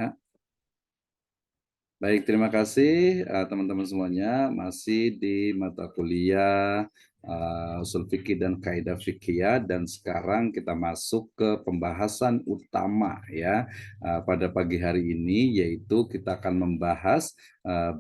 ya. Baik, terima kasih teman-teman semuanya, masih di mata kuliah usul fikih dan kaidah fikih, dan sekarang kita masuk ke pembahasan utama ya pada pagi hari ini, yaitu kita akan membahas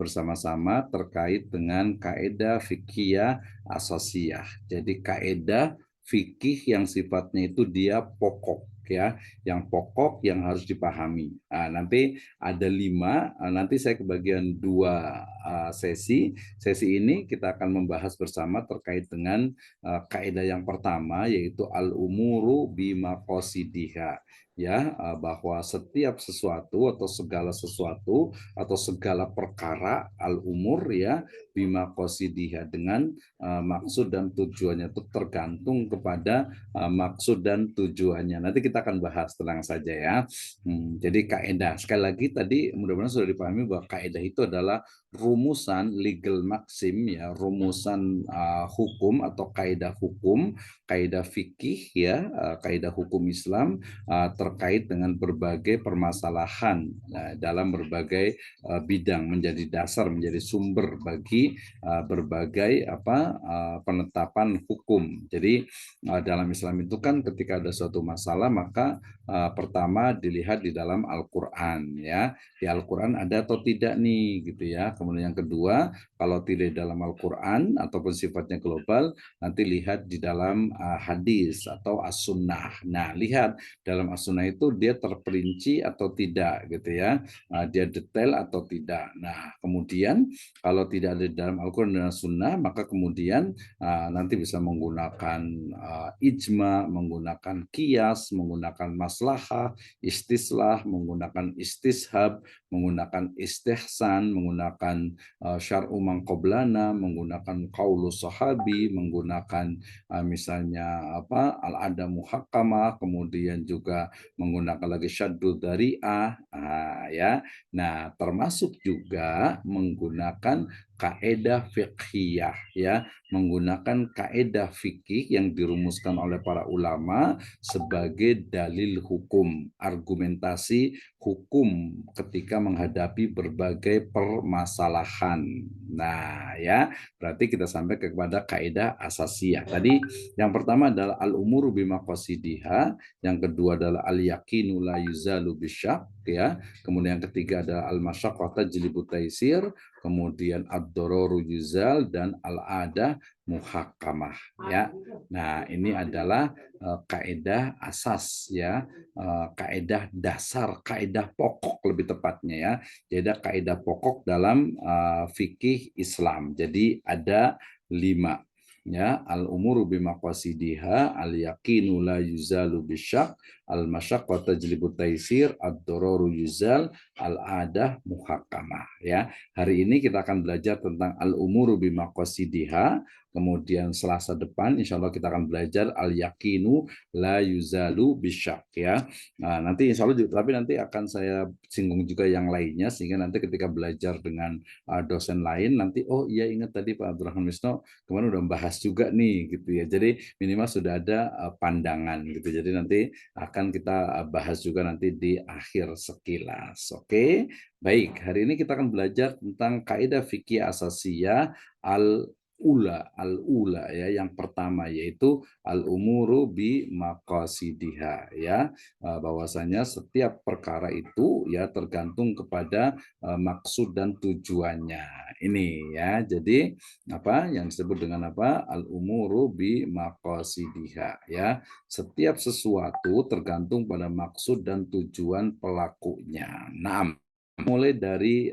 bersama-sama terkait dengan kaidah fikih asasiyah. Jadi kaidah fikih yang sifatnya itu dia pokok ya, yang pokok yang harus dipahami. Nanti ada 5, nanti saya kebagian 2 sesi. Sesi ini kita akan membahas bersama terkait dengan kaidah yang pertama, yaitu al-umuru bimaqasidiha. Ya, bahwa setiap sesuatu atau segala sesuatu atau segala perkara al-umur ya bimaqasidiha, dengan maksud dan tujuannya itu tergantung kepada maksud dan tujuannya. Nanti kita akan bahas, tenang saja ya. Jadi kaidah, sekali lagi tadi mudah-mudahan sudah dipahami bahwa kaidah itu adalah rumusan legal maxim ya, rumusan hukum atau kaidah hukum, kaidah fikih ya, kaidah hukum Islam terkait dengan berbagai permasalahan dalam berbagai bidang, menjadi dasar, menjadi sumber bagi berbagai penetapan hukum. Jadi dalam Islam itu kan ketika ada suatu masalah, maka pertama dilihat di dalam Al-Quran ya, di Al-Quran ada atau tidak nih gitu ya. Kemudian yang kedua, kalau tidak dalam Al-Quran ataupun sifatnya global, nanti lihat di dalam hadis atau as-sunnah. Nah, lihat dalam as-sunnah itu dia terperinci atau tidak gitu ya, dia detail atau tidak. Nah, kemudian kalau tidak ada di dalam Al-Quran dan as-sunnah, maka kemudian nanti bisa menggunakan ijma, menggunakan kias, menggunakan maslahah, istislah, menggunakan istishab, menggunakan istihsan, menggunakan syar'u man qablana, menggunakan qaulus sahabi, menggunakan misalnya al-ada muhakkamah, kemudian juga menggunakan lagi syaddu dzari'ah ya. Nah, termasuk juga menggunakan kaidah fiqhiyah ya, menggunakan kaidah fikih yang dirumuskan oleh para ulama sebagai dalil hukum, argumentasi hukum ketika menghadapi berbagai permasalahan. Nah, ya, berarti kita sampai kepada kaidah asasiyah. Tadi yang pertama adalah al-umuru bimaqasidiha, yang kedua adalah al-yaqinu la yuzalu bisyak ya, kemudian yang ketiga adalah al-masyaqqah tajlibu taisir, kemudian ad-dararu yuzal, dan al-adah muhakkamah ya. Nah, ini adalah kaidah asas ya, kaidah dasar, kaidah pokok lebih tepatnya ya. Jadi kaidah pokok dalam fikih Islam. Jadi ada 5 ya, al-umuru bimaqasidiha, al-yaqinu la yuzalu bisyak, al-masyaqqah tajlibu taisir, ad-dararu yuzal, al-adah muhakkamah ya. Hari ini kita akan belajar tentang al-umuru bimaqasidiha. Kemudian Selasa depan insya Allah kita akan belajar al-yaqinu la yuzalu bisyak ya. Nah, nanti insya Allah juga, tapi nanti akan saya singgung juga yang lainnya, sehingga nanti ketika belajar dengan dosen lain nanti, oh iya ingat tadi Pak Abdurrahman Wisno kemarin udah membahas juga nih gitu ya. Jadi minimal sudah ada pandangan gitu. Jadi nanti akan kita bahas juga nanti di akhir sekilas. Oke. Baik, hari ini kita akan belajar tentang kaidah fikih asasiyah al-ula ya, yang pertama yaitu al-umuru bi maqasidiha ya, bahwasanya setiap perkara itu ya tergantung kepada maksud dan tujuannya. Ini ya. Jadi apa yang disebut dengan apa? Al-umuru bi maqasidiha ya. Setiap sesuatu tergantung pada maksud dan tujuan pelakunya. Nah, mulai dari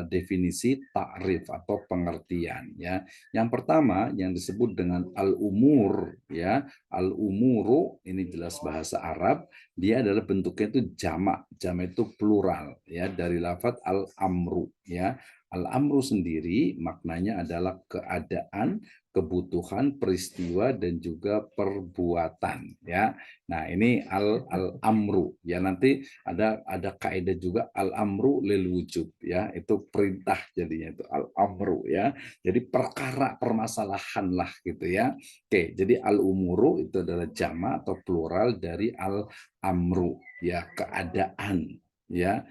definisi takrif atau pengertian ya. Yang pertama yang disebut dengan al-umur ya. Al-umuru ini jelas bahasa Arab, dia adalah bentuknya itu jamak. Jamak itu plural ya, dari lafadz al-amru ya. Al-amru sendiri maknanya adalah keadaan, kebutuhan, peristiwa, dan juga perbuatan ya. Nah, ini al-amru ya. Nanti ada kaidah juga al-amru lil wujub ya, itu perintah jadinya, itu al-amru ya. Jadi perkara, permasalahan lah gitu ya. Oke, jadi al-umuru itu adalah jama atau plural dari al-amru ya, keadaan ya,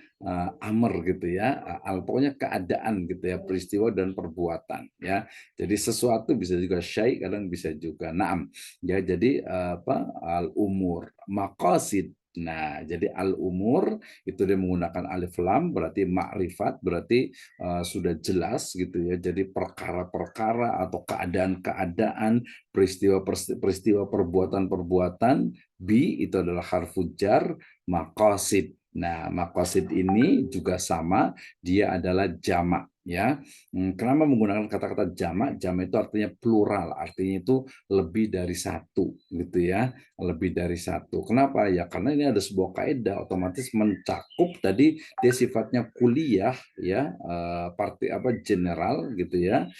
amr gitu ya, pokoknya keadaan gitu ya, peristiwa dan perbuatan ya. Jadi sesuatu bisa juga syai, kadang bisa juga na'am. Ya, jadi al-umur, maqasid. Nah, jadi al-umur itu dia menggunakan alif lam berarti makrifat, berarti sudah jelas gitu ya. Jadi perkara-perkara atau keadaan-keadaan, peristiwa-peristiwa, perbuatan-perbuatan. Bi itu adalah harfu jar, maqasid. Nah, makosid ini juga sama, dia adalah jamak ya. Kenapa menggunakan kata-kata jamak? Jamak itu artinya plural, artinya itu lebih dari satu gitu ya, lebih dari satu. Kenapa? Ya karena ini ada sebuah kaidah otomatis mencakup tadi dia sifatnya kuliah ya, parti apa general gitu ya,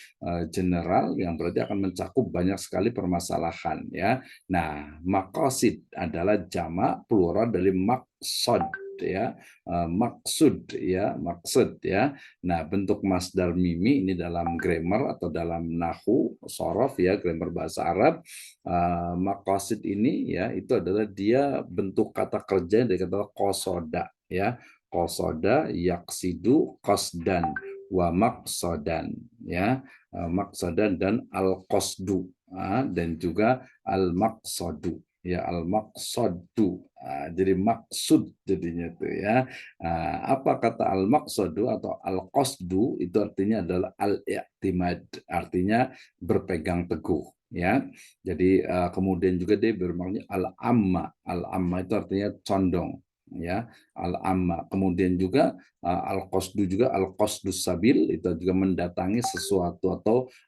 general yang berarti akan mencakup banyak sekali permasalahan ya. Nah, makosid adalah jamak plural dari maksod ya, maksud ya. Nah, bentuk masdar mimi ini dalam grammar atau dalam nahu sorof ya, grammar bahasa Arab, maqasid ini ya itu adalah dia bentuk kata kerja dari kata kosoda ya, kosoda yaksidu qasdan wa maqsadan ya, maqsadan dan al qasdu dan juga al maqsadu ya, al maqsadu. Jadi maksud jadinya tuh ya. Apa kata al maqsadu atau al qasdu itu artinya adalah al i'timad, artinya berpegang teguh ya. Jadi kemudian juga dia bermakna al amma. Al amma itu artinya condong ya, al amma. Kemudian juga al qasdu juga al qasdus sabil itu juga mendatangi sesuatu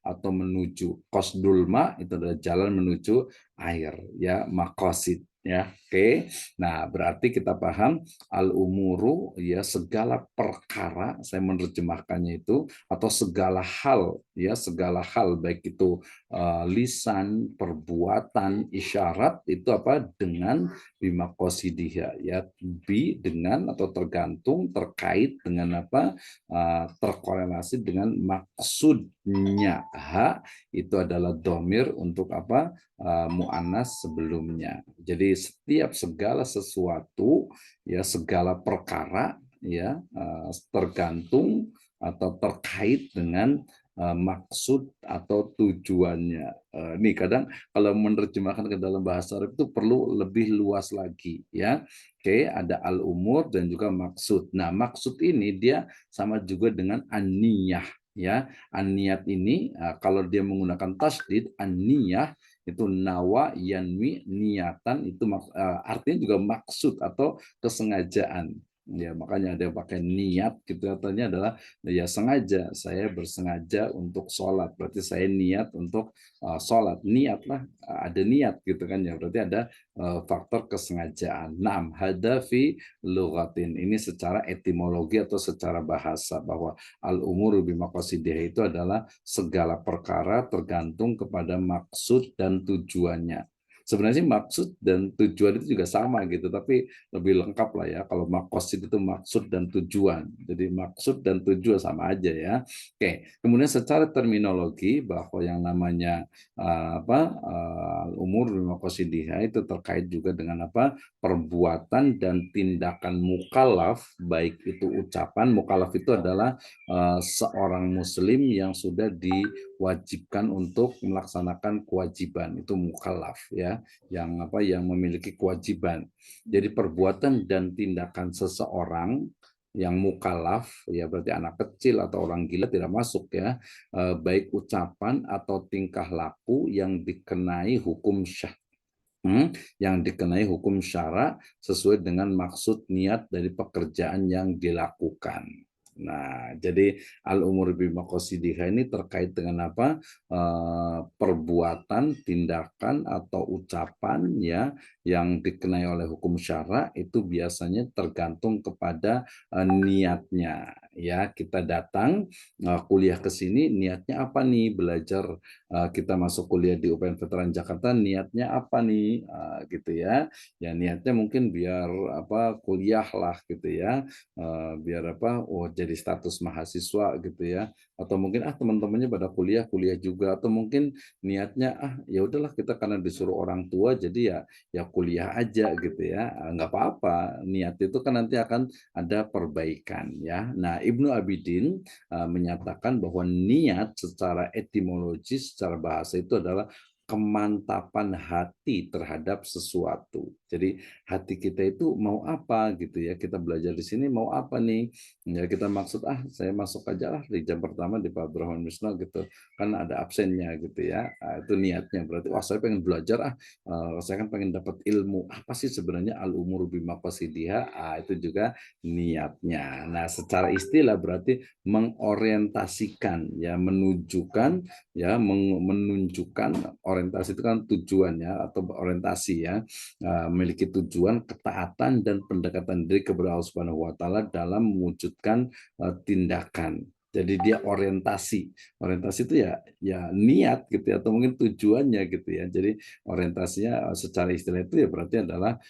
atau menuju. Qasdul ma itu adalah jalan menuju air ya, maqasid ya. Oke. Nah, berarti kita paham al-umuru ya segala perkara, saya menerjemahkannya itu, atau segala hal ya, segala hal baik itu lisan, perbuatan, isyarat itu apa dengan bimaqasidiha ya, dengan atau tergantung terkait dengan apa, terkorelasi dengan maksudnya. Itu adalah domir untuk apa, mu'annas sebelumnya. Jadi setiap segala sesuatu ya, segala perkara ya, tergantung atau terkait dengan maksud atau tujuannya. Nih kadang kalau menerjemahkan ke dalam bahasa Arab itu perlu lebih luas lagi ya. Oke, ada al-umur dan juga maksud. Nah, maksud ini dia sama juga dengan an-niyah ya. An-niyat ini kalau dia menggunakan tasdid, an-niyah itu nawa yanwi niatan itu artinya juga maksud atau kesengajaan ya, makanya ada yang pakai niat gitu, artinya adalah ya sengaja, saya bersengaja untuk sholat, berarti saya niat untuk sholat, niat lah, ada niat gitu kan ya, berarti ada faktor kesengajaan. Naam hada fi lughatin, ini secara etimologi atau secara bahasa, bahwa al umuru bimaqasidih itu adalah segala perkara tergantung kepada maksud dan tujuannya. Sebenarnya sih maksud dan tujuan itu juga sama gitu, tapi lebih lengkap lah ya. Kalau maqasid itu maksud dan tujuan. Jadi maksud dan tujuan sama aja ya. Oke, kemudian secara terminologi bahwa yang namanya umur bimaqasidihha itu terkait juga dengan apa? Perbuatan dan tindakan mukallaf, baik itu ucapan. Mukallaf itu adalah seorang muslim yang sudah diwajibkan untuk melaksanakan kewajiban, itu mukallaf ya, yang memiliki kewajiban. Jadi perbuatan dan tindakan seseorang yang mukallaf ya, berarti anak kecil atau orang gila tidak masuk ya, baik ucapan atau tingkah laku yang dikenai hukum yang dikenai hukum syara sesuai dengan maksud niat dari pekerjaan yang dilakukan. Nah, jadi al-umur bimaqasidihha ini terkait dengan apa? Perbuatan, tindakan atau ucapan ya yang dikenai oleh hukum syara itu biasanya tergantung kepada niatnya. Ya, kita datang kuliah ke sini niatnya apa nih? Belajar, kita masuk kuliah di UPN Veteran Jakarta niatnya apa nih? Gitu ya. Ya niatnya mungkin biar apa, kuliah lah gitu ya, biar apa, oh jadi status mahasiswa gitu ya, atau mungkin teman-temannya pada kuliah kuliah juga, atau mungkin niatnya ya udahlah kita karena disuruh orang tua jadi ya kuliah aja gitu ya, nggak apa-apa. Niat itu kan nanti akan ada perbaikan ya. Nah, Ibnu Abidin menyatakan bahwa niat secara etimologis, secara bahasa itu adalah kemantapan hati terhadap sesuatu. Jadi hati kita itu mau apa gitu ya. Kita belajar di sini mau apa nih? Ya kita maksud saya masuk aja lah di jam pertama di Pak Abdurrahman Misno gitu. Kan ada absennya gitu ya. Itu niatnya berarti wah saya pengen belajar saya kan pengen dapat ilmu. Apa sih sebenarnya al-umuru bimaqasidiha? Itu juga niatnya. Nah, secara istilah berarti mengorientasikan ya, menunjukkan ya, menunjukkan orientasi itu kan tujuannya atau orientasi ya, memiliki tujuan ketaatan dan pendekatan diri kepada Allah Subhanahu wa taala dalam mewujudkan tindakan. Jadi dia orientasi. Orientasi itu ya niat gitu ya, atau mungkin tujuannya gitu ya. Jadi orientasinya secara istilah itu ya berarti adalah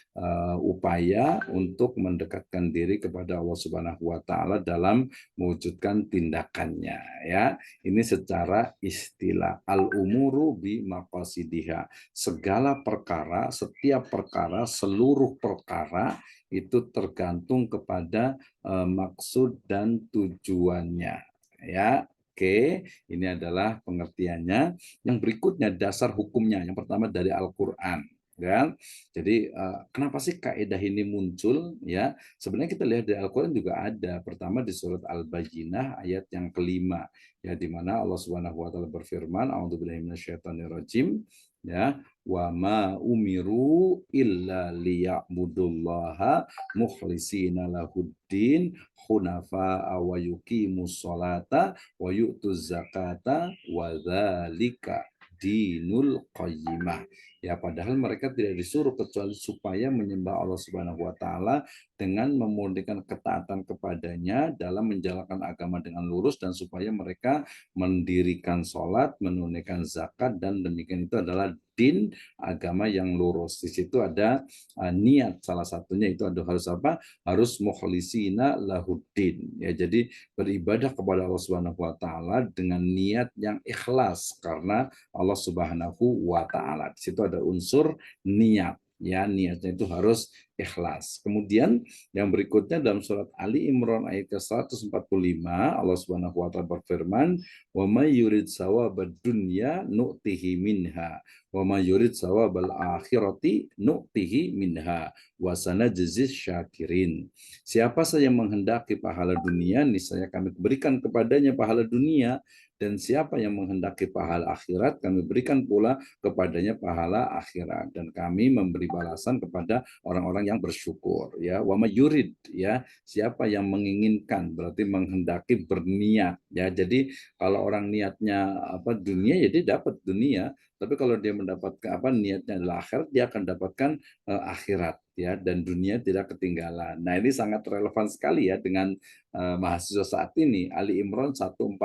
upaya untuk mendekatkan diri kepada Allah Subhanahu wa taala dalam mewujudkan tindakannya ya. Ini secara istilah al-umuru bi maqasidiha. Segala perkara, setiap perkara, seluruh perkara itu tergantung kepada maksud dan tujuannya ya. Oke, ini adalah pengertiannya. Yang berikutnya dasar hukumnya. Yang pertama dari Al-Qur'an kan. Jadi kenapa sih kaidah ini muncul ya? Sebenarnya kita lihat di Al-Qur'an juga ada. Pertama di surat Al-Bayyinah ayat yang kelima ya, di mana Allah Subhanahu wa taala berfirman, a'udzubillahi minasyaitonirrajim ya, wa ma umiru illa liya'budullaha mukhlishina lahuddin hunafa wa yuqimus sholata wa yu'tuz zakata wa dzalika dinul qayyimah. Ya, padahal mereka tidak disuruh kecuali supaya menyembah Allah Subhanahu wa taala dengan memurnikan ketaatan kepadanya dalam menjalankan agama dengan lurus, dan supaya mereka mendirikan sholat, menunaikan zakat, dan demikian itu adalah din, agama yang lurus. Di situ ada niat, salah satunya itu ada harus apa? Harus mukhlisina lahuddin. Ya, jadi beribadah kepada Allah Subhanahu wa taala dengan niat yang ikhlas karena Allah Subhanahu wa taala. Di situ ada unsur niat. Ya, niatnya itu harus ikhlas. Kemudian yang berikutnya dalam surat Ali Imran ayat ke-145 Allah Subhanahu wa taala berfirman, "Wa may yurid sawabad dunya nu'tihi minha wa may yurid sawabal akhirati nu'tihi minha wa sanajzis syakirin." Siapa saja yang menghendaki pahala dunia, niscaya kami berikan kepadanya pahala dunia, dan siapa yang menghendaki pahala akhirat, kami berikan pula kepadanya pahala akhirat, dan kami memberi balasan kepada orang-orang yang bersyukur ya. Wa yurid ya, siapa yang menginginkan berarti menghendaki, berniat ya. Jadi kalau orang niatnya dunia, ya dia dapat dunia, tapi kalau dia mendapatkan niatnya adalah akhirat, dia akan dapatkan akhirat ya, dan dunia tidak ketinggalan. Nah, ini sangat relevan sekali ya dengan mahasiswa saat ini. Ali Imran 145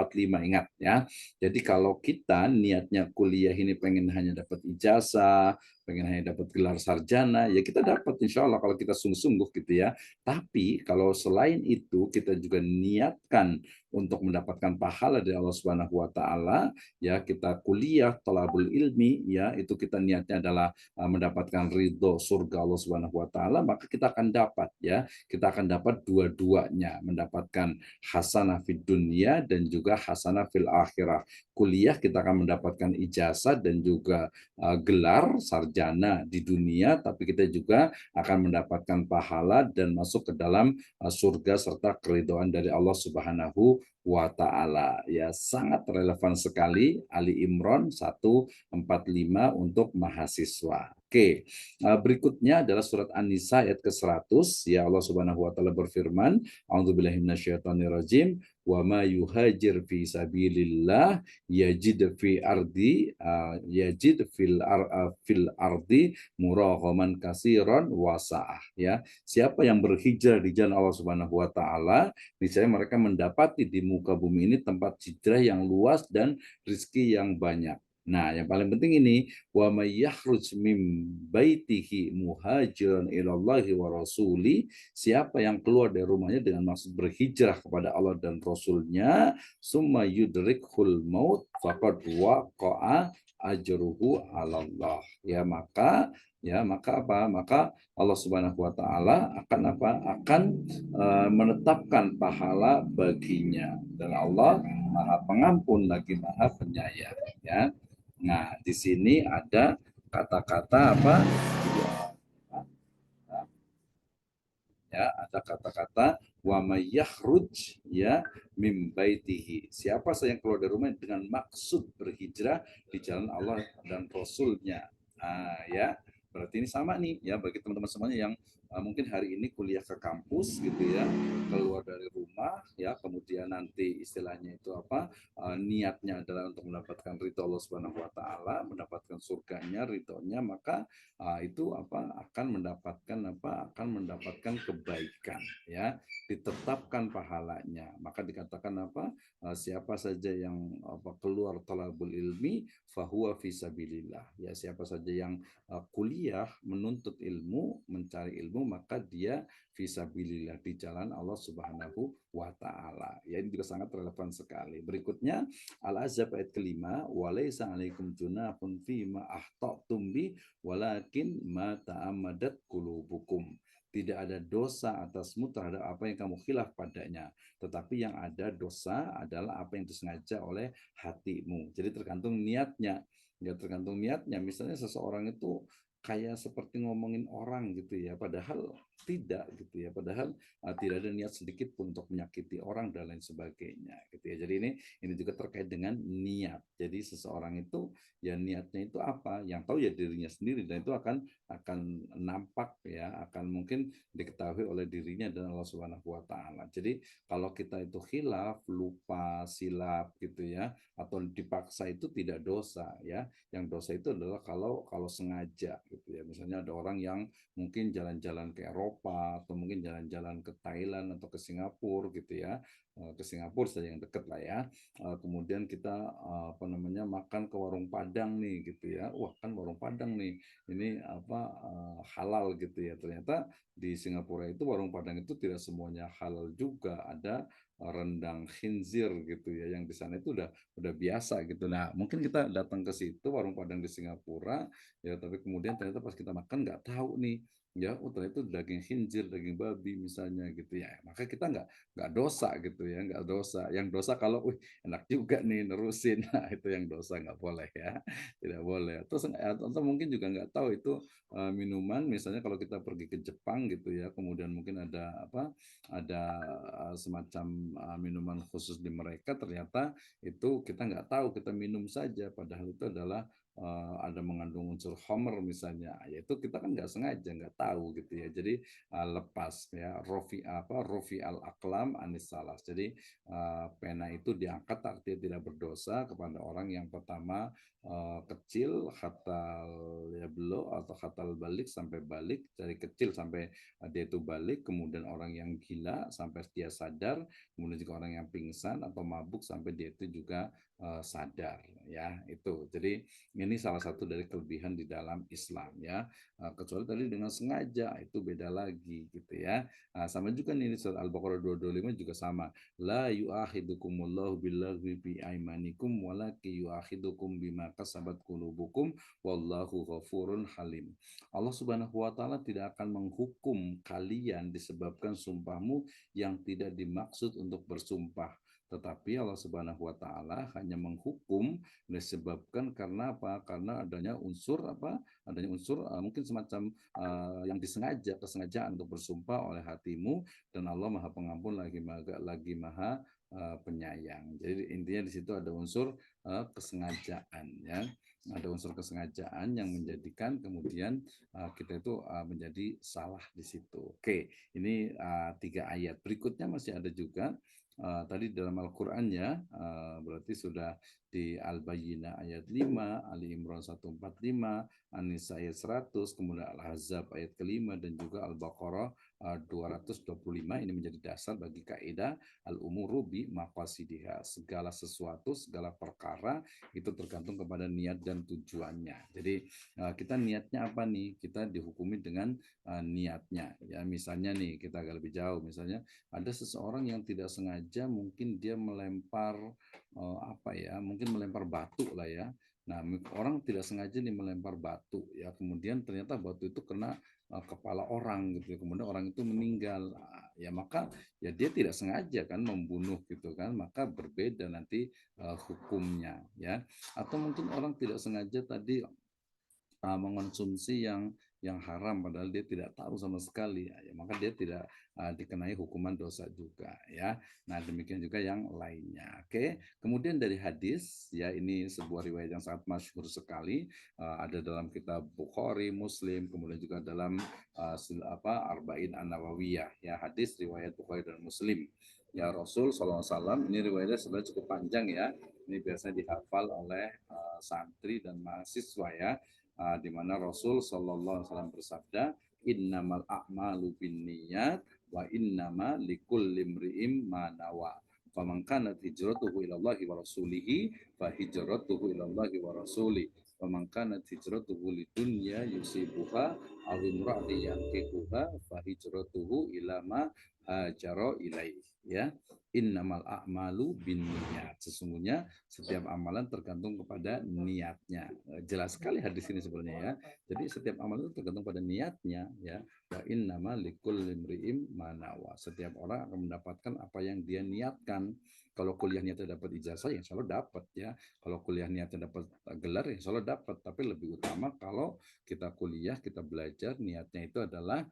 ingat ya. Jadi kalau kita niatnya kuliah ini pengen hanya dapat ijazah, pengen hanya dapat gelar sarjana, ya kita dapat insya Allah kalau kita sungguh-sungguh gitu ya. Tapi kalau selain itu kita juga niatkan untuk mendapatkan pahala dari Allah Subhanahu wa taala, ya kita kuliah thalabul ilmi ya, itu kita niatnya adalah mendapatkan ridho surga Allah Subhanahu wa taala, maka kita akan dapat ya. Kita akan dapat dua-duanya, mendapatkan hasanah fid dunya dan juga hasanah fil akhirah. Kuliah kita akan mendapatkan ijazah dan juga gelar sarjana di dunia, tapi kita juga akan mendapatkan pahala dan masuk ke dalam surga serta keridhaan dari Allah Subhanahu wa taala. Ya, sangat relevan sekali Ali Imran 145 untuk mahasiswa. Oke, berikutnya adalah surat An-Nisa ayat ke-100. Ya, Allah Subhanahu wa taala berfirman, A'udzubillahi minasyaitonirrajim, wa ma yuhajir fi sabilillah yajid fi ardi yajid fil ardi muraghaman katsiran wasaah ya. Siapa yang berhijrah di jalan Allah Subhanahu wa taala, niscaya mereka mendapati di muka bumi ini tempat hijrah yang luas dan rezeki yang banyak Nah, yang paling penting ini wa may yakhruj min baitihi muhajiran ilallahi wa rasuli, siapa yang keluar dari rumahnya dengan maksud berhijrah kepada Allah dan Rasulnya, summa yudrikhul maut faqad waqa'a ajruhu 'ala Allah. Ya maka apa? Maka Allah Subhanahu wa taala akan apa? Akan menetapkan pahala baginya, dan Allah Maha Pengampun lagi Maha Penyayang, ya. Nah, di sini ada kata-kata apa? Ya, ada kata-kata wa may yakhruj, ya, mim baitihi. Siapa saja yang keluar dari rumah dengan maksud berhijrah di jalan Allah dan Rasulnya. Ah, ya. Berarti ini sama nih ya bagi teman-teman semuanya yang mungkin hari ini kuliah ke kampus gitu ya, keluar dari rumah ya, kemudian nanti istilahnya itu apa? Niatnya adalah untuk mendapatkan ridho Allah Subhanahu wa taala, mendapatkan surganya, ridhonya, maka itu apa akan mendapatkan kebaikan, ya, ditetapkan pahalanya. Maka dikatakan apa, siapa saja yang apa keluar talabul ilmi fahuwa fisabilillah, ya, siapa saja yang kuliah menuntut ilmu, mencari ilmu, maka dia fisabilillah, di jalan Allah Subhanahu wa taala. Ya, ini juga sangat relevan sekali. Berikutnya Al-Ahzab ayat kelima, walaysa alaikum junahun fima akhtatum bi walakin ma ta'ammadat qulubukum. Tidak ada dosa atasmu terhadap apa yang kamu khilaf padanya, tetapi yang ada dosa adalah apa yang disengaja oleh hatimu. Jadi tergantung niatnya. Ya, tergantung niatnya. Misalnya seseorang itu kayak seperti ngomongin orang gitu ya, padahal tidak gitu ya, padahal tidak ada niat sedikit pun untuk menyakiti orang dan lain sebagainya gitu ya. Jadi ini juga terkait dengan niat. Jadi seseorang itu ya niatnya itu apa, yang tahu ya dirinya sendiri, dan itu akan nampak ya, akan mungkin diketahui oleh dirinya dan Allah Subhanahu wa taala. Jadi kalau kita itu khilaf, lupa, silap gitu ya, atau dipaksa, itu tidak dosa ya. Yang dosa itu adalah kalau sengaja gitu ya. Misalnya ada orang yang mungkin jalan-jalan ke Eropa atau mungkin jalan-jalan ke Thailand atau ke Singapura gitu ya. Ke Singapura saja yang dekat lah ya. Kemudian kita apa namanya makan ke warung Padang nih gitu ya. Wah, kan warung Padang nih. Ini apa halal gitu ya. Ternyata di Singapura itu warung Padang itu tidak semuanya halal juga. Ada rendang khinzir gitu ya, yang di sana itu udah biasa gitu. Nah, mungkin kita datang ke situ warung Padang di Singapura ya, tapi kemudian ternyata pas kita makan nggak tahu nih, ya, oh ternyata itu daging khinzir, daging babi misalnya gitu ya. Maka kita nggak dosa gitu ya, nggak dosa. Yang dosa kalau, wih, enak juga nih nerusin, nah, itu yang dosa, nggak boleh ya, tidak boleh. Atau mungkin juga nggak tahu itu minuman, misalnya kalau kita pergi ke Jepang gitu ya, kemudian mungkin ada apa, ada semacam minuman khusus di mereka, ternyata itu kita nggak tahu, kita minum saja, padahal itu adalah ada mengandung unsur homer misalnya, yaitu kita kan nggak sengaja, nggak tahu gitu ya. Jadi lepas ya, rofi al aklam anis salas. Jadi pena itu diangkat, artinya tidak berdosa kepada orang yang pertama kecil, khatal ya belo, atau khatal balik sampai balik, dari kecil sampai dia itu balik, kemudian orang yang gila sampai dia sadar, kemudian juga orang yang pingsan atau mabuk sampai dia itu juga sadar, ya, itu. Jadi ini salah satu dari kelebihan di dalam Islam ya. Kecuali tadi dengan sengaja, itu beda lagi gitu ya. Sama juga nih di surat Al-Baqarah 225 juga sama. La yu'akhidukumullahu billaghwi fi aimanikum walaki yu'akhidukum bima kasabat qulubukum wallahu ghafurun halim. Allah Subhanahu wa taala tidak akan menghukum kalian disebabkan sumpahmu yang tidak dimaksud untuk bersumpah. Tetapi Allah Subhanahu wa taala hanya menghukum disebabkan karena apa? Karena adanya unsur apa? Adanya unsur mungkin semacam yang disengaja, kesengajaan untuk bersumpah oleh hatimu, dan Allah Maha Pengampun lagi Maha penyayang. Jadi intinya di situ ada unsur kesengajaan ya. Ada unsur kesengajaan yang menjadikan kemudian kita itu menjadi salah di situ. Oke, ini 3 ayat. Berikutnya masih ada juga tadi dalam Al-Qur'annya berarti sudah di Al-Bayyinah ayat 5, Ali Imran 145, An-Nisa ayat 100, kemudian Al-Ahzab ayat kelima dan juga Al-Baqarah 225. Ini menjadi dasar bagi kaidah al-umuru bi maqasidiha. Segala sesuatu, segala perkara itu tergantung kepada niat dan tujuannya. Jadi kita niatnya apa nih? Kita dihukumi dengan niatnya. Ya, misalnya nih kita agak lebih jauh. Misalnya ada seseorang yang tidak sengaja mungkin dia melempar apa ya? Mungkin melempar batu lah ya. Nah, orang tidak sengaja nih melempar batu ya, kemudian ternyata batu itu kena kepala orang gitu ya. Kemudian orang itu meninggal. Ya maka ya dia tidak sengaja kan membunuh gitu kan, maka berbeda nanti hukumnya ya. Atau mungkin orang tidak sengaja tadi mengonsumsi yang haram padahal dia tidak tahu sama sekali ya, maka dia tidak dikenai hukuman dosa juga ya. Nah, demikian juga yang lainnya. Oke. Kemudian dari hadis ya, ini sebuah riwayat yang sangat masyhur sekali, ada dalam kitab Bukhari, Muslim, kemudian juga dalam Arba'in An-Nawawiyah ya, hadis riwayat Bukhari dan Muslim. Ya, Rasul SAW, ini riwayatnya sebenarnya cukup panjang ya. Ini biasanya dihafal oleh santri dan mahasiswa ya, di mana Rasul Shallallahu Alaihi Wasallam bersabda, innamal a'malu binniyat wa innama likulli imri'im ma nawa. Faman kanat hijratuhu ilallahi wa rasulihi fa hijratuhu ilallahi wa rasulih. Faman kanat hijratuhu lidunya yusibuha aw imra'atin yankihuha fa hijratuhu ila ma hajara ilaih. Ya, innamal a'malu binniyat. Sesungguhnya setiap amalan tergantung kepada niatnya. Jelas sekali hadis ini sebenarnya ya. Jadi setiap amalan itu tergantung pada niatnya ya. Wa innama likulli imri'in ma nawa. Setiap orang akan mendapatkan apa yang dia niatkan. Kalau kuliah niatnya dapat ijazah, ya insya Allah dapat ya. Kalau kuliah niatnya dapat gelar, ya insya Allah dapat. Tapi lebih utama kalau kita kuliah, kita belajar, niatnya itu adalah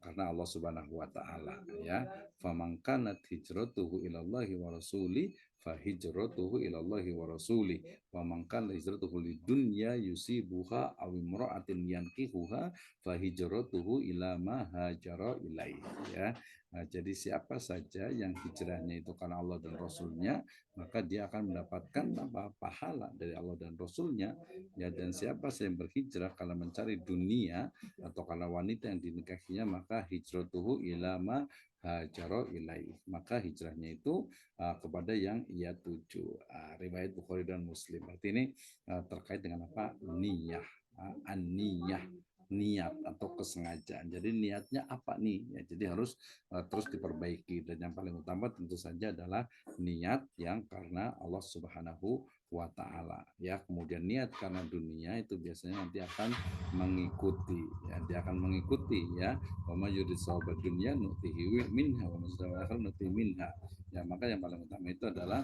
karena Allah Subhanahu Wa Taala ya. Faman kanat hijratuhu ilallahi wa rasuli fa hijratuhu ilallahi wa rasuli wa man kana hijratuhu lidunya yusibuha aw imra'atin yankihuha fa hijratuhu ila ma hajara ilaihi ya. Nah, jadi siapa saja yang hijrahnya itu karena Allah dan Rasulnya, maka dia akan mendapatkan pahala dari Allah dan Rasulnya ya. Dan siapa yang berhijrah karena mencari dunia atau karena wanita yang dinikahinya, maka hijratuhu ila ma hajaro ilaih, maka hijrahnya itu kepada yang ia tuju. Riwayat Bukhari dan Muslim. Berarti ini terkait dengan apa? Niyah, an-niyah, niat atau kesengajaan. Jadi niatnya apa nih? Ya, jadi harus terus diperbaiki, dan yang paling utama tentu saja adalah niat yang karena Allah Subhanahu wa taala ya. Kemudian niat karena dunia itu biasanya nanti akan mengikuti ya, dia akan mengikuti ya. Wa may yurid sawabad dunya nutihi minha wa mazdawahar nuti minha ya. Maka yang paling utama itu adalah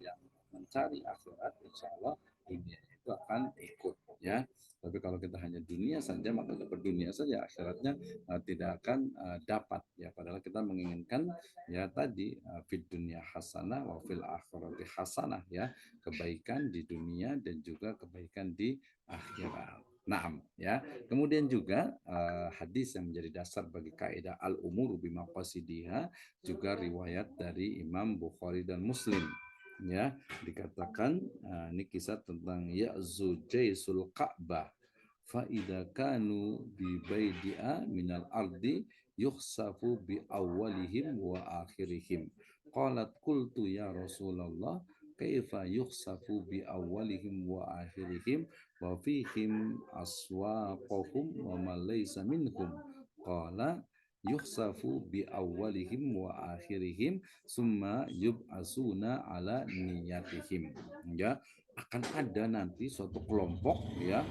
yang mencari akhirat, insya Allah dunia itu akan ikut ya. Tapi kalau kita hanya dunia saja, maka dapat dunia saja, akhiratnya tidak akan dapat ya. Padahal kita menginginkan ya tadi fid dunya hasanah wa fil akhirati hasanah ya, kebaikan di dunia dan juga kebaikan di akhirat. Naam ya. Kemudian juga hadis yang menjadi dasar bagi kaidah al-umuru bimaqasidiha juga riwayat dari Imam Bukhari dan Muslim ya. Dikatakan ini kisah tentang Ya'zu Jaisul Ka'bah fa idza kanu bi baidi'a minal ardi yukhsafu bi awwalihim wa akhirihim. Qalat qultu ya Rasulullah kaifa yukhsafu bi awwalihim wa akhirihim wa fihim aswaqahum wa ma laysa minhum. Qala yukhsafu bi awwalihim wa akhirihim summa yub'asuna ala niyatihim. Ya, akan ada nanti suatu kelompok ya,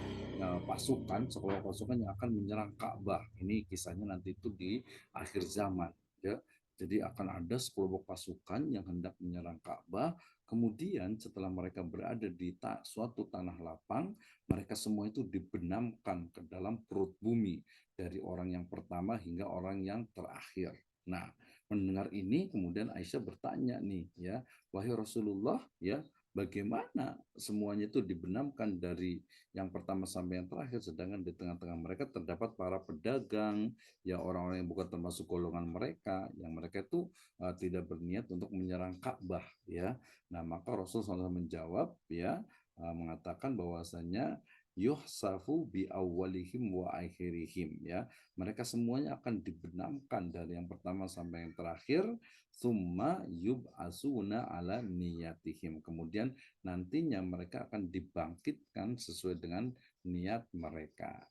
pasukan, sekelompok pasukan yang akan menyerang Ka'bah. Ini kisahnya nanti itu di akhir zaman ya. Jadi akan ada sekelompok pasukan yang hendak menyerang Ka'bah. Kemudian setelah mereka berada di suatu tanah lapang, mereka semua itu dibenamkan ke dalam perut bumi dari orang yang pertama hingga orang yang terakhir. Nah, mendengar ini kemudian Aisyah bertanya nih ya, wahai Rasulullah ya, bagaimana semuanya itu dibenamkan dari yang pertama sampai yang terakhir, sedangkan di tengah-tengah mereka terdapat para pedagang, ya orang-orang yang bukan termasuk golongan mereka, yang mereka itu tidak berniat untuk menyerang Ka'bah, ya. Nah, maka Rasulullah SAW menjawab, ya, mengatakan bahwasanya yuhsafu bi awwalihim wa akhirihim, ya. Mereka semuanya akan dibenamkan dari yang pertama sampai yang terakhir, summa yub'asuna ala niyatihim. Kemudian nantinya mereka akan dibangkitkan sesuai dengan niat mereka.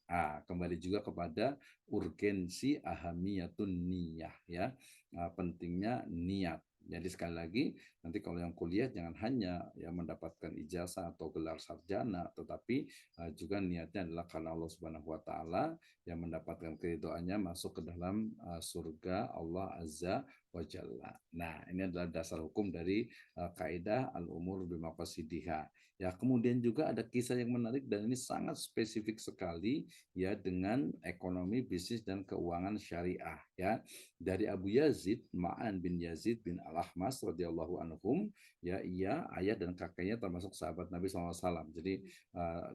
Kembali juga kepada urgensi ahamiyatun niyah, ya. Pentingnya niat. Jadi sekali lagi, nanti kalau yang kuliah jangan hanya ya mendapatkan ijazah atau gelar sarjana, tetapi juga niatnya adalah karena Allah Subhanahu wa taala, yang mendapatkan keridhaannya masuk ke dalam surga Allah Azza wa Jalla. Nah, ini adalah dasar hukum dari kaidah al-umur bimaqasidiha. Ya, kemudian juga ada kisah yang menarik dan ini sangat spesifik sekali, ya, dengan ekonomi, bisnis dan keuangan syariah, ya. Dari Abu Yazid, Ma'an bin Yazid bin Al-Ahmas radhiyallahu anhum, ya, ia ayah dan kakeknya termasuk sahabat Nabi SAW.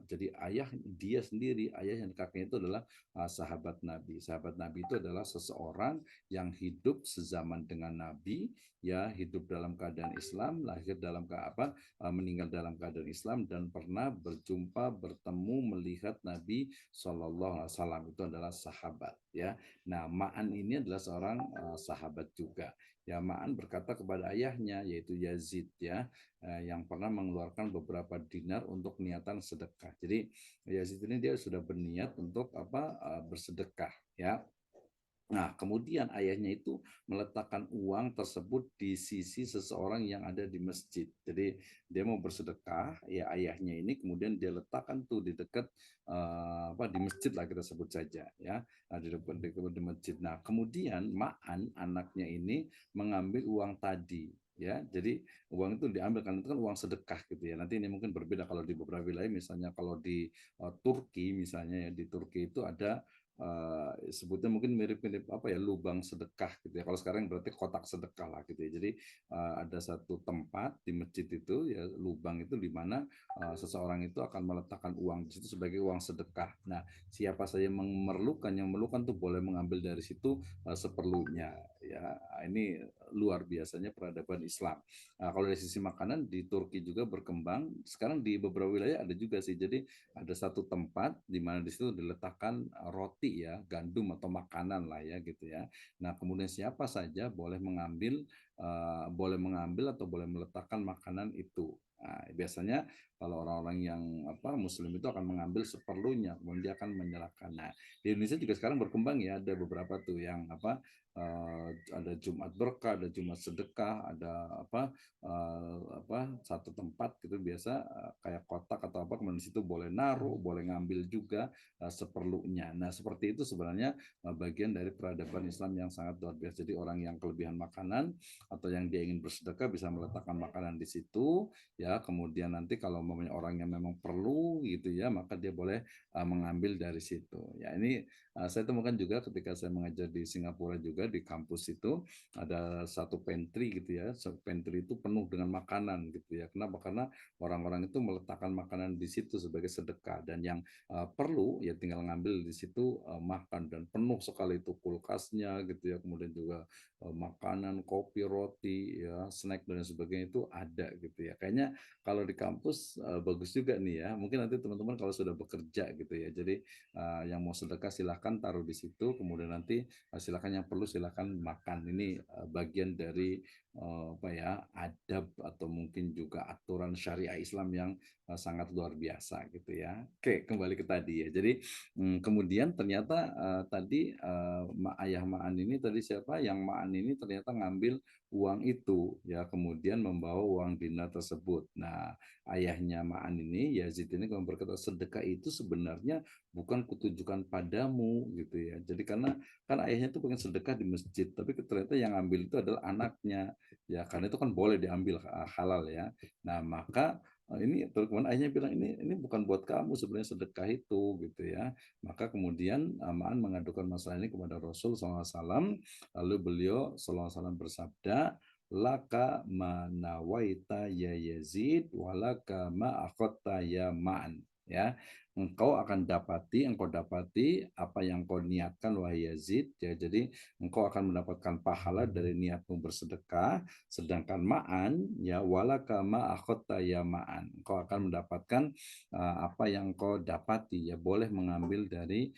Jadi ayah dia sendiri, ayah dan kakeknya itu adalah sahabat Nabi. Sahabat Nabi itu adalah seseorang yang hidup sezaman dengan Nabi, ya, hidup dalam keadaan Islam, lahir dalam meninggal dalam keadaan Islam, dan pernah berjumpa, bertemu, melihat Nabi Shallallahu Alaihi Wasallam. Itu adalah sahabat, ya. Nah, Ma'an ini adalah seorang sahabat juga. Ya, Ma'an berkata kepada ayahnya, yaitu Yazid, ya, yang pernah mengeluarkan beberapa dinar untuk niatan sedekah. Jadi Yazid ini dia sudah berniat untuk bersedekah, ya. Nah, kemudian ayahnya itu meletakkan uang tersebut di sisi seseorang yang ada di masjid. Jadi dia mau bersedekah, ya ayahnya ini kemudian dia letakkan tuh di dekat di masjid lah kita sebut saja, ya. Nah, di masjid. Nah, kemudian Ma'an anaknya ini mengambil uang tadi, ya. Jadi uang itu diambil kan itu kan uang sedekah gitu ya. Nanti ini mungkin berbeda kalau di beberapa wilayah, misalnya kalau di Turki misalnya, ya, di Turki itu ada sebutnya mungkin mirip-mirip lubang sedekah gitu ya. Kalau sekarang berarti kotak sedekah lah gitu ya. Jadi ada satu tempat di masjid itu, ya, lubang itu di mana seseorang itu akan meletakkan uang di situ sebagai uang sedekah. Nah, siapa saja yang memerlukan tuh boleh mengambil dari situ seperlunya, ya. Ini luar biasanya peradaban Islam. Nah, kalau dari sisi makanan di Turki juga berkembang. Sekarang di beberapa wilayah ada juga sih. Jadi ada satu tempat di mana di situ diletakkan roti, ya, gandum atau makanan lah, ya, gitu ya. Nah, kemudian siapa saja boleh mengambil atau boleh meletakkan makanan itu. Nah, biasanya kalau orang-orang yang Muslim itu akan mengambil seperlunya, kemudian dia akan menyerahkan. Nah, di Indonesia juga sekarang berkembang, ya, ada beberapa tuh yang ada Jumat berkah, ada Jumat sedekah, ada satu tempat gitu biasa kayak kotak atau kemudian di situ boleh naruh, boleh ngambil juga seperlunya. Nah, seperti itu sebenarnya bagian dari peradaban Islam yang sangat luar biasa. Jadi orang yang kelebihan makanan atau yang dia ingin bersedekah bisa meletakkan makanan di situ, ya. Kemudian nanti kalau memang orang yang memang perlu gitu, ya, maka dia boleh mengambil dari situ. Ya, ini saya temukan juga ketika saya mengajar di Singapura juga di kampus itu ada satu pantry gitu, ya. Pantry itu penuh dengan makanan gitu, ya. Kenapa? Karena orang-orang itu meletakkan makanan di situ sebagai sedekah, dan yang perlu ya tinggal ngambil di situ makan, dan penuh sekali itu kulkasnya gitu, ya. Kemudian juga makanan, kopi, roti, ya, snack dan sebagainya itu ada gitu, ya. Kayaknya kalau di kampus bagus juga nih, ya. Mungkin nanti teman-teman kalau sudah bekerja gitu, ya. Jadi yang mau sedekah silahkan taruh di situ, kemudian nanti silakan yang perlu silakan makan. Ini bagian dari adab atau mungkin juga aturan syariah Islam yang sangat luar biasa gitu, ya. Oke, kembali ke tadi, ya. Jadi kemudian ternyata tadi ayah Ma'an ini tadi siapa? Yang Ma'an ini ternyata ngambil uang itu, ya, kemudian membawa uang dinar tersebut. Nah, ayahnya Ma'an ini, Yazid ini, kalau berkata sedekah itu sebenarnya bukan kutujukan padamu gitu, ya. Jadi karena kan ayahnya itu pengen sedekah di masjid, tapi ternyata yang ambil itu adalah anaknya, ya, karena itu kan boleh diambil halal, ya. Nah, maka ini terus kemudian ayahnya bilang ini bukan buat kamu sebenarnya sedekah itu gitu, ya. Maka kemudian Ma'an mengadukan masalah ini kepada Rasul SAW, lalu beliau SAW bersabda, laka ma nawaita ya Yazid walaka ma akhadta ya Ma'an. Ya, engkau dapati apa yang kau niatkan wahai Yazid, ya. Jadi engkau akan mendapatkan pahala dari niatmu bersedekah, sedangkan Ma'an, ya, walaka ma akhadta ya Ma'an, engkau akan mendapatkan apa yang kau dapati, ya, boleh mengambil dari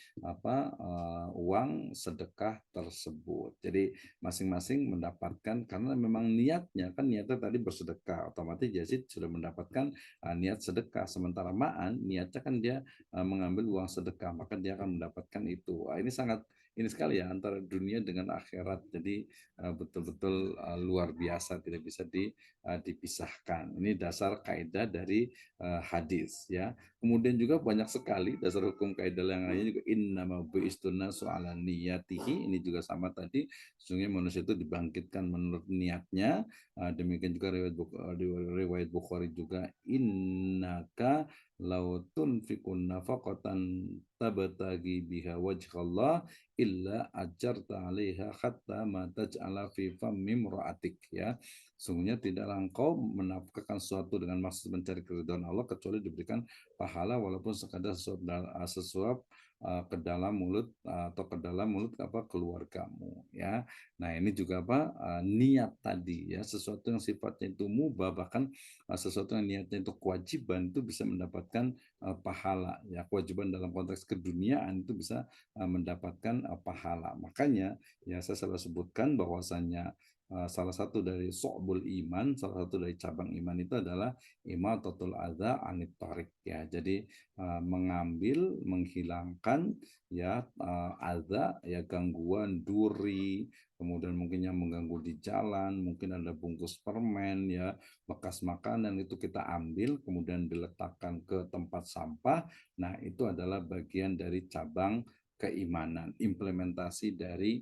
uang sedekah tersebut. Jadi masing-masing mendapatkan, karena memang niatnya tadi bersedekah, otomatis Yazid sudah mendapatkan niat sedekah, sementara Ma'an niatnya kan dia mengambil uang sedekah, maka dia akan mendapatkan itu. Ini sangat ini sekali ya antara dunia dengan akhirat. Jadi betul-betul luar biasa, tidak bisa dipisahkan. Ini dasar kaidah dari hadis, ya. Kemudian juga banyak sekali dasar hukum kaidah yang lainnya juga, innama bu'istuna soalan niyatihi. Ini juga sama tadi, sesungguhnya manusia itu dibangkitkan menurut niatnya. Demikian juga riwayat Bukhari juga, innaka lautun fikun nafaqatan tabtagi biha wajhallah illa ajarta 'alaiha hatta ma taj'ala fi fammi imra'atik, ya. Sungguhnya tidaklah engkau menafkahkan sesuatu dengan maksud mencari keridhaan Allah kecuali diberikan pahala walaupun sekadar sesuap ke dalam mulut atau ke dalam mulut keluargamu, ya. Nah, ini juga niat tadi, ya, sesuatu yang sifatnya itu mubah, bahkan sesuatu yang niatnya itu kewajiban itu bisa mendapatkan pahala, ya. Kewajiban dalam konteks keduniaan itu bisa mendapatkan pahala. Makanya, ya, saya selalu sebutkan bahwasanya salah satu dari so'bul iman, salah satu dari cabang iman itu adalah imatatul adza anit thariq, ya. Jadi mengambil, menghilangkan, ya, adza, ya, gangguan, duri, kemudian mungkin yang mengganggu di jalan, mungkin ada bungkus permen, ya, bekas makanan itu kita ambil kemudian diletakkan ke tempat sampah. Nah, itu adalah bagian dari cabang keimanan, implementasi dari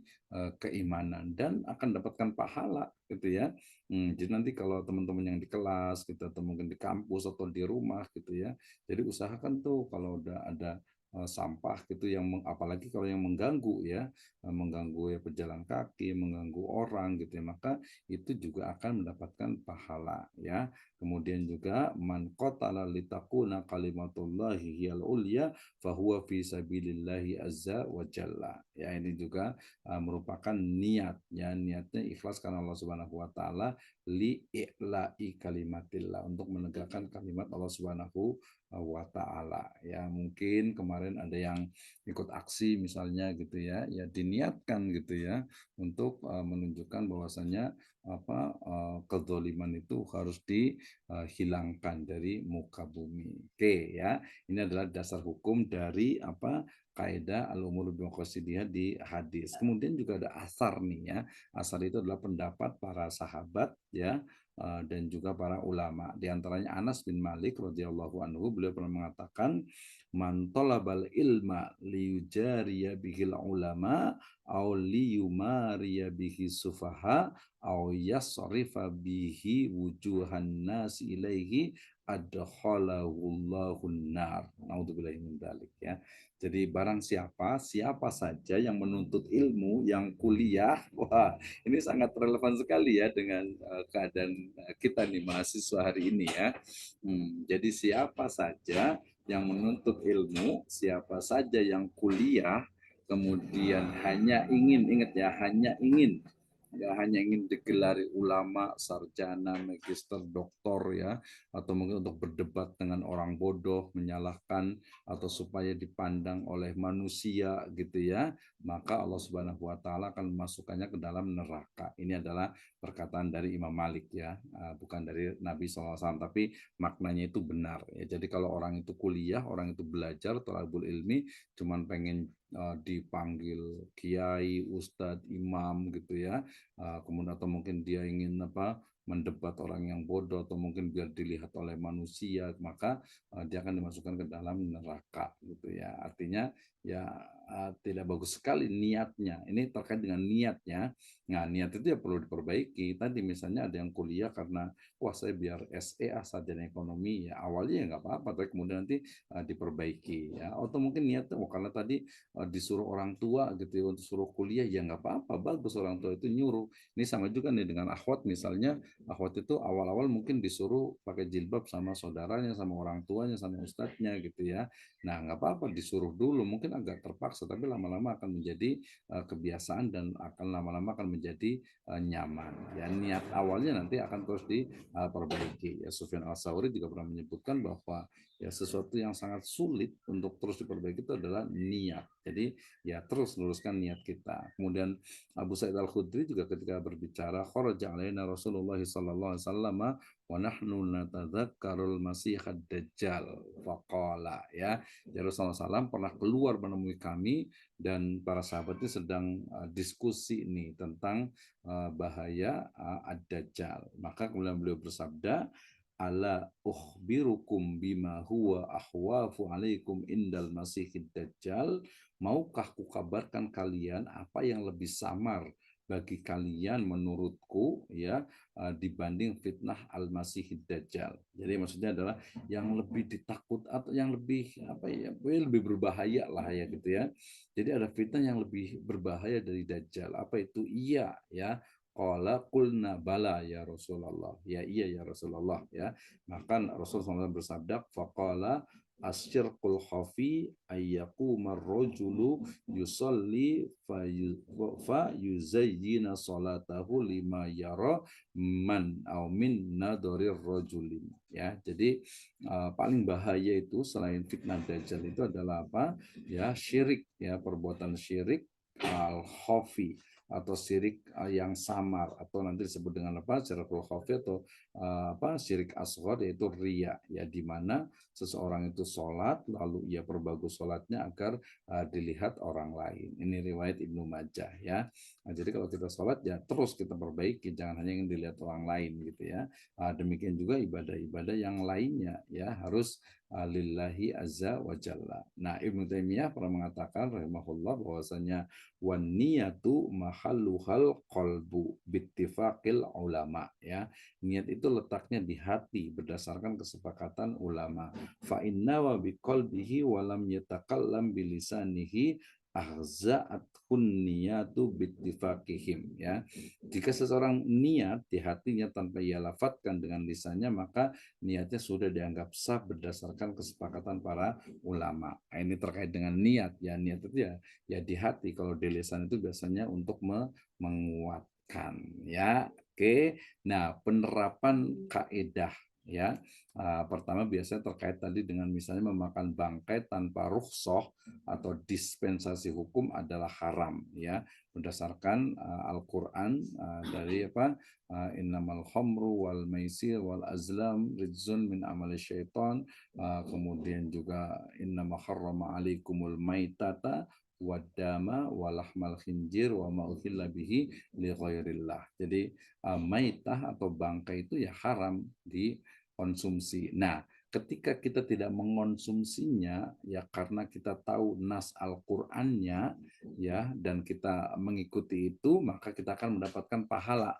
keimanan, dan akan dapatkan pahala, gitu ya. Jadi nanti kalau teman-teman yang di kelas gitu, atau mungkin di kampus atau di rumah gitu ya, jadi usahakan tuh kalau udah ada sampah gitu yang apalagi kalau yang mengganggu, ya, mengganggu, ya, pejalan kaki, mengganggu orang gitu ya, maka itu juga akan mendapatkan pahala, ya. Kemudian juga man qatala litakuna kalimatullahi hiyal ulya fahuwa fi sabilillahi azza wa jalla. Ya, ini juga merupakan niat, ya, niatnya ikhlas karena Allah Subhanahu wa taala, li i'la'i kalimatillah, untuk menegakkan kalimat Allah Subhanahu wa taala, ya. Mungkin kemarin ada yang ikut aksi misalnya gitu ya, ya diniatkan gitu ya untuk menunjukkan bahwasanya kezaliman itu harus dihilangkan dari muka bumi. Oke, ya. Ini adalah dasar hukum dari kaidah al-umur bil maqasidiyah di hadis. Kemudian juga ada asar nih, ya. Asar itu adalah pendapat para sahabat, ya, dan juga para ulama. Di antaranya Anas bin Malik radhiyallahu anhu, beliau pernah mengatakan, man talabal ilma liyujariya bihil ulama aw liyumariya bihi sufaha aw yasrifa bihi wujuhan nas ilaihi adkhalahullahu nar. Naudzubillahi min dzalik, ya. Jadi barang siapa saja yang menuntut ilmu, yang kuliah, wah, ini sangat relevan sekali ya dengan keadaan kita nih mahasiswa hari ini, ya. Jadi siapa saja yang menuntut ilmu, siapa saja yang kuliah, kemudian hanya ingin, ingat ya, hanya ingin digelari ulama, sarjana, magister, doktor, ya, atau mungkin untuk berdebat dengan orang bodoh, menyalahkan, atau supaya dipandang oleh manusia gitu ya, maka Allah Subhanahu wa taala akan memasukkannya ke dalam neraka. Ini adalah perkataan dari Imam Malik, ya, bukan dari Nabi SAW, tapi maknanya itu benar, ya. Jadi kalau orang itu kuliah, orang itu belajar, thalabul ilmi, cuman pengen dipanggil kiai, ustadz, imam gitu ya, kemudian atau mungkin dia ingin mendebat orang yang bodoh atau mungkin biar dilihat oleh manusia, maka dia akan dimasukkan ke dalam neraka gitu ya. Artinya ya tidak bagus sekali niatnya. Ini terkait dengan niatnya. Nah, niat itu ya perlu diperbaiki. Tadi misalnya ada yang kuliah karena wah saya biar SE sarjana ekonomi ya awalnya ya nggak apa-apa, tapi kemudian nanti diperbaiki ya. Atau mungkin niatnya oh, karena tadi disuruh orang tua gitu ya untuk suruh kuliah ya nggak apa-apa, bagus orang tua itu nyuruh. Ini sama juga nih dengan akhwat misalnya, akhwat itu awal-awal mungkin disuruh pakai jilbab sama saudaranya, sama orang tuanya, sama ustadznya gitu ya. Nah nggak apa-apa disuruh dulu, mungkin agak terpaksa, tapi lama-lama akan menjadi kebiasaan dan akan lama-lama akan menjadi nyaman. Ya niat awalnya nanti akan terus diperbaiki. Ya Sufyan Al-Sauri juga pernah menyebutkan bahwa ya sesuatu yang sangat sulit untuk terus diperbaiki itu adalah niat. Jadi ya terus luruskan niat kita. Kemudian Abu Sa'id Al-Khudri juga ketika berbicara kharaja alaina Rasulullah sallallahu alaihi wasallam wa nahnu natadzakkarul masihad dajjal faqala ya. Ya Rasulullah SAW pernah keluar menemui kami dan para sahabatnya sedang diskusi ini tentang bahaya ad-dajjal. Maka kemudian beliau bersabda, ala ukhbirukum bima huwa ahwafu alaikum indal masihid dajjal, maukah kukabarkan kalian apa yang lebih samar bagi kalian menurutku ya dibanding fitnah al-masihid dajjal. Jadi maksudnya adalah yang lebih ditakut atau yang lebih apa ya lebih berbahaya lah ya gitu ya. Jadi ada fitnah yang lebih berbahaya dari dajjal. Apa itu? Iya ya. Qala qulna bala ya Rasulullah. Ya iya ya Rasulullah ya. Maka Rasulullah SAW bersabda faqala asyirqul khafi ayyaquma ar-rajulu yusalli fa yuzayyina salatahu lima yara man aw min nadarir rajulin ya. Jadi paling bahaya itu selain fitnah dajjal itu adalah apa? Ya syirik ya, perbuatan syirik al-khafi atau syirik yang samar atau nanti disebut dengan apa syirkul khafi atau apa syirik asghar yaitu riya ya di mana seseorang itu sholat lalu ia perbagus sholatnya agar dilihat orang lain. Ini riwayat Ibnu Majah ya. Nah, jadi kalau kita sholat ya terus kita perbaiki, jangan hanya yang dilihat orang lain gitu ya. Demikian juga ibadah-ibadah yang lainnya ya harus lillahi azza wa jalla. Nah, Ibnu Taimiyah pernah mengatakan rahimahullah bahwasanya wan niyatu mahalluhal qalbu bittifaqil ulama ya. Niat itu letaknya di hati berdasarkan kesepakatan ulama. Fa inna wa biqalbihi wa lam yatakallam bilisanihi ahza'at niyatu bittifaqihim ya. Jika seseorang niat di hatinya tanpa ia lafatkan dengan lisannya, maka niatnya sudah dianggap sah berdasarkan kesepakatan para ulama. Nah, ini terkait dengan niat ya. Niat itu ya di hati. Kalau di lisan itu biasanya untuk menguatkan ya. Oke. Nah, penerapan kaidah ya. Pertama biasanya terkait tadi dengan misalnya memakan bangkai tanpa rukhsah atau dispensasi hukum adalah haram ya berdasarkan Al-Qur'an dari apa innamal khamru wal maisir wal azlam rijzun min amali syaitan, kemudian juga innama harrama alaikumul maitata wadama walahmal khinjir wa ma uhilla bihi li ghairillah. Jadi maitah atau bangkai itu ya haram dikonsumsi. Nah, ketika kita tidak mengonsumsinya ya karena kita tahu nas Al-Qur'annya ya dan kita mengikuti itu, maka kita akan mendapatkan pahala.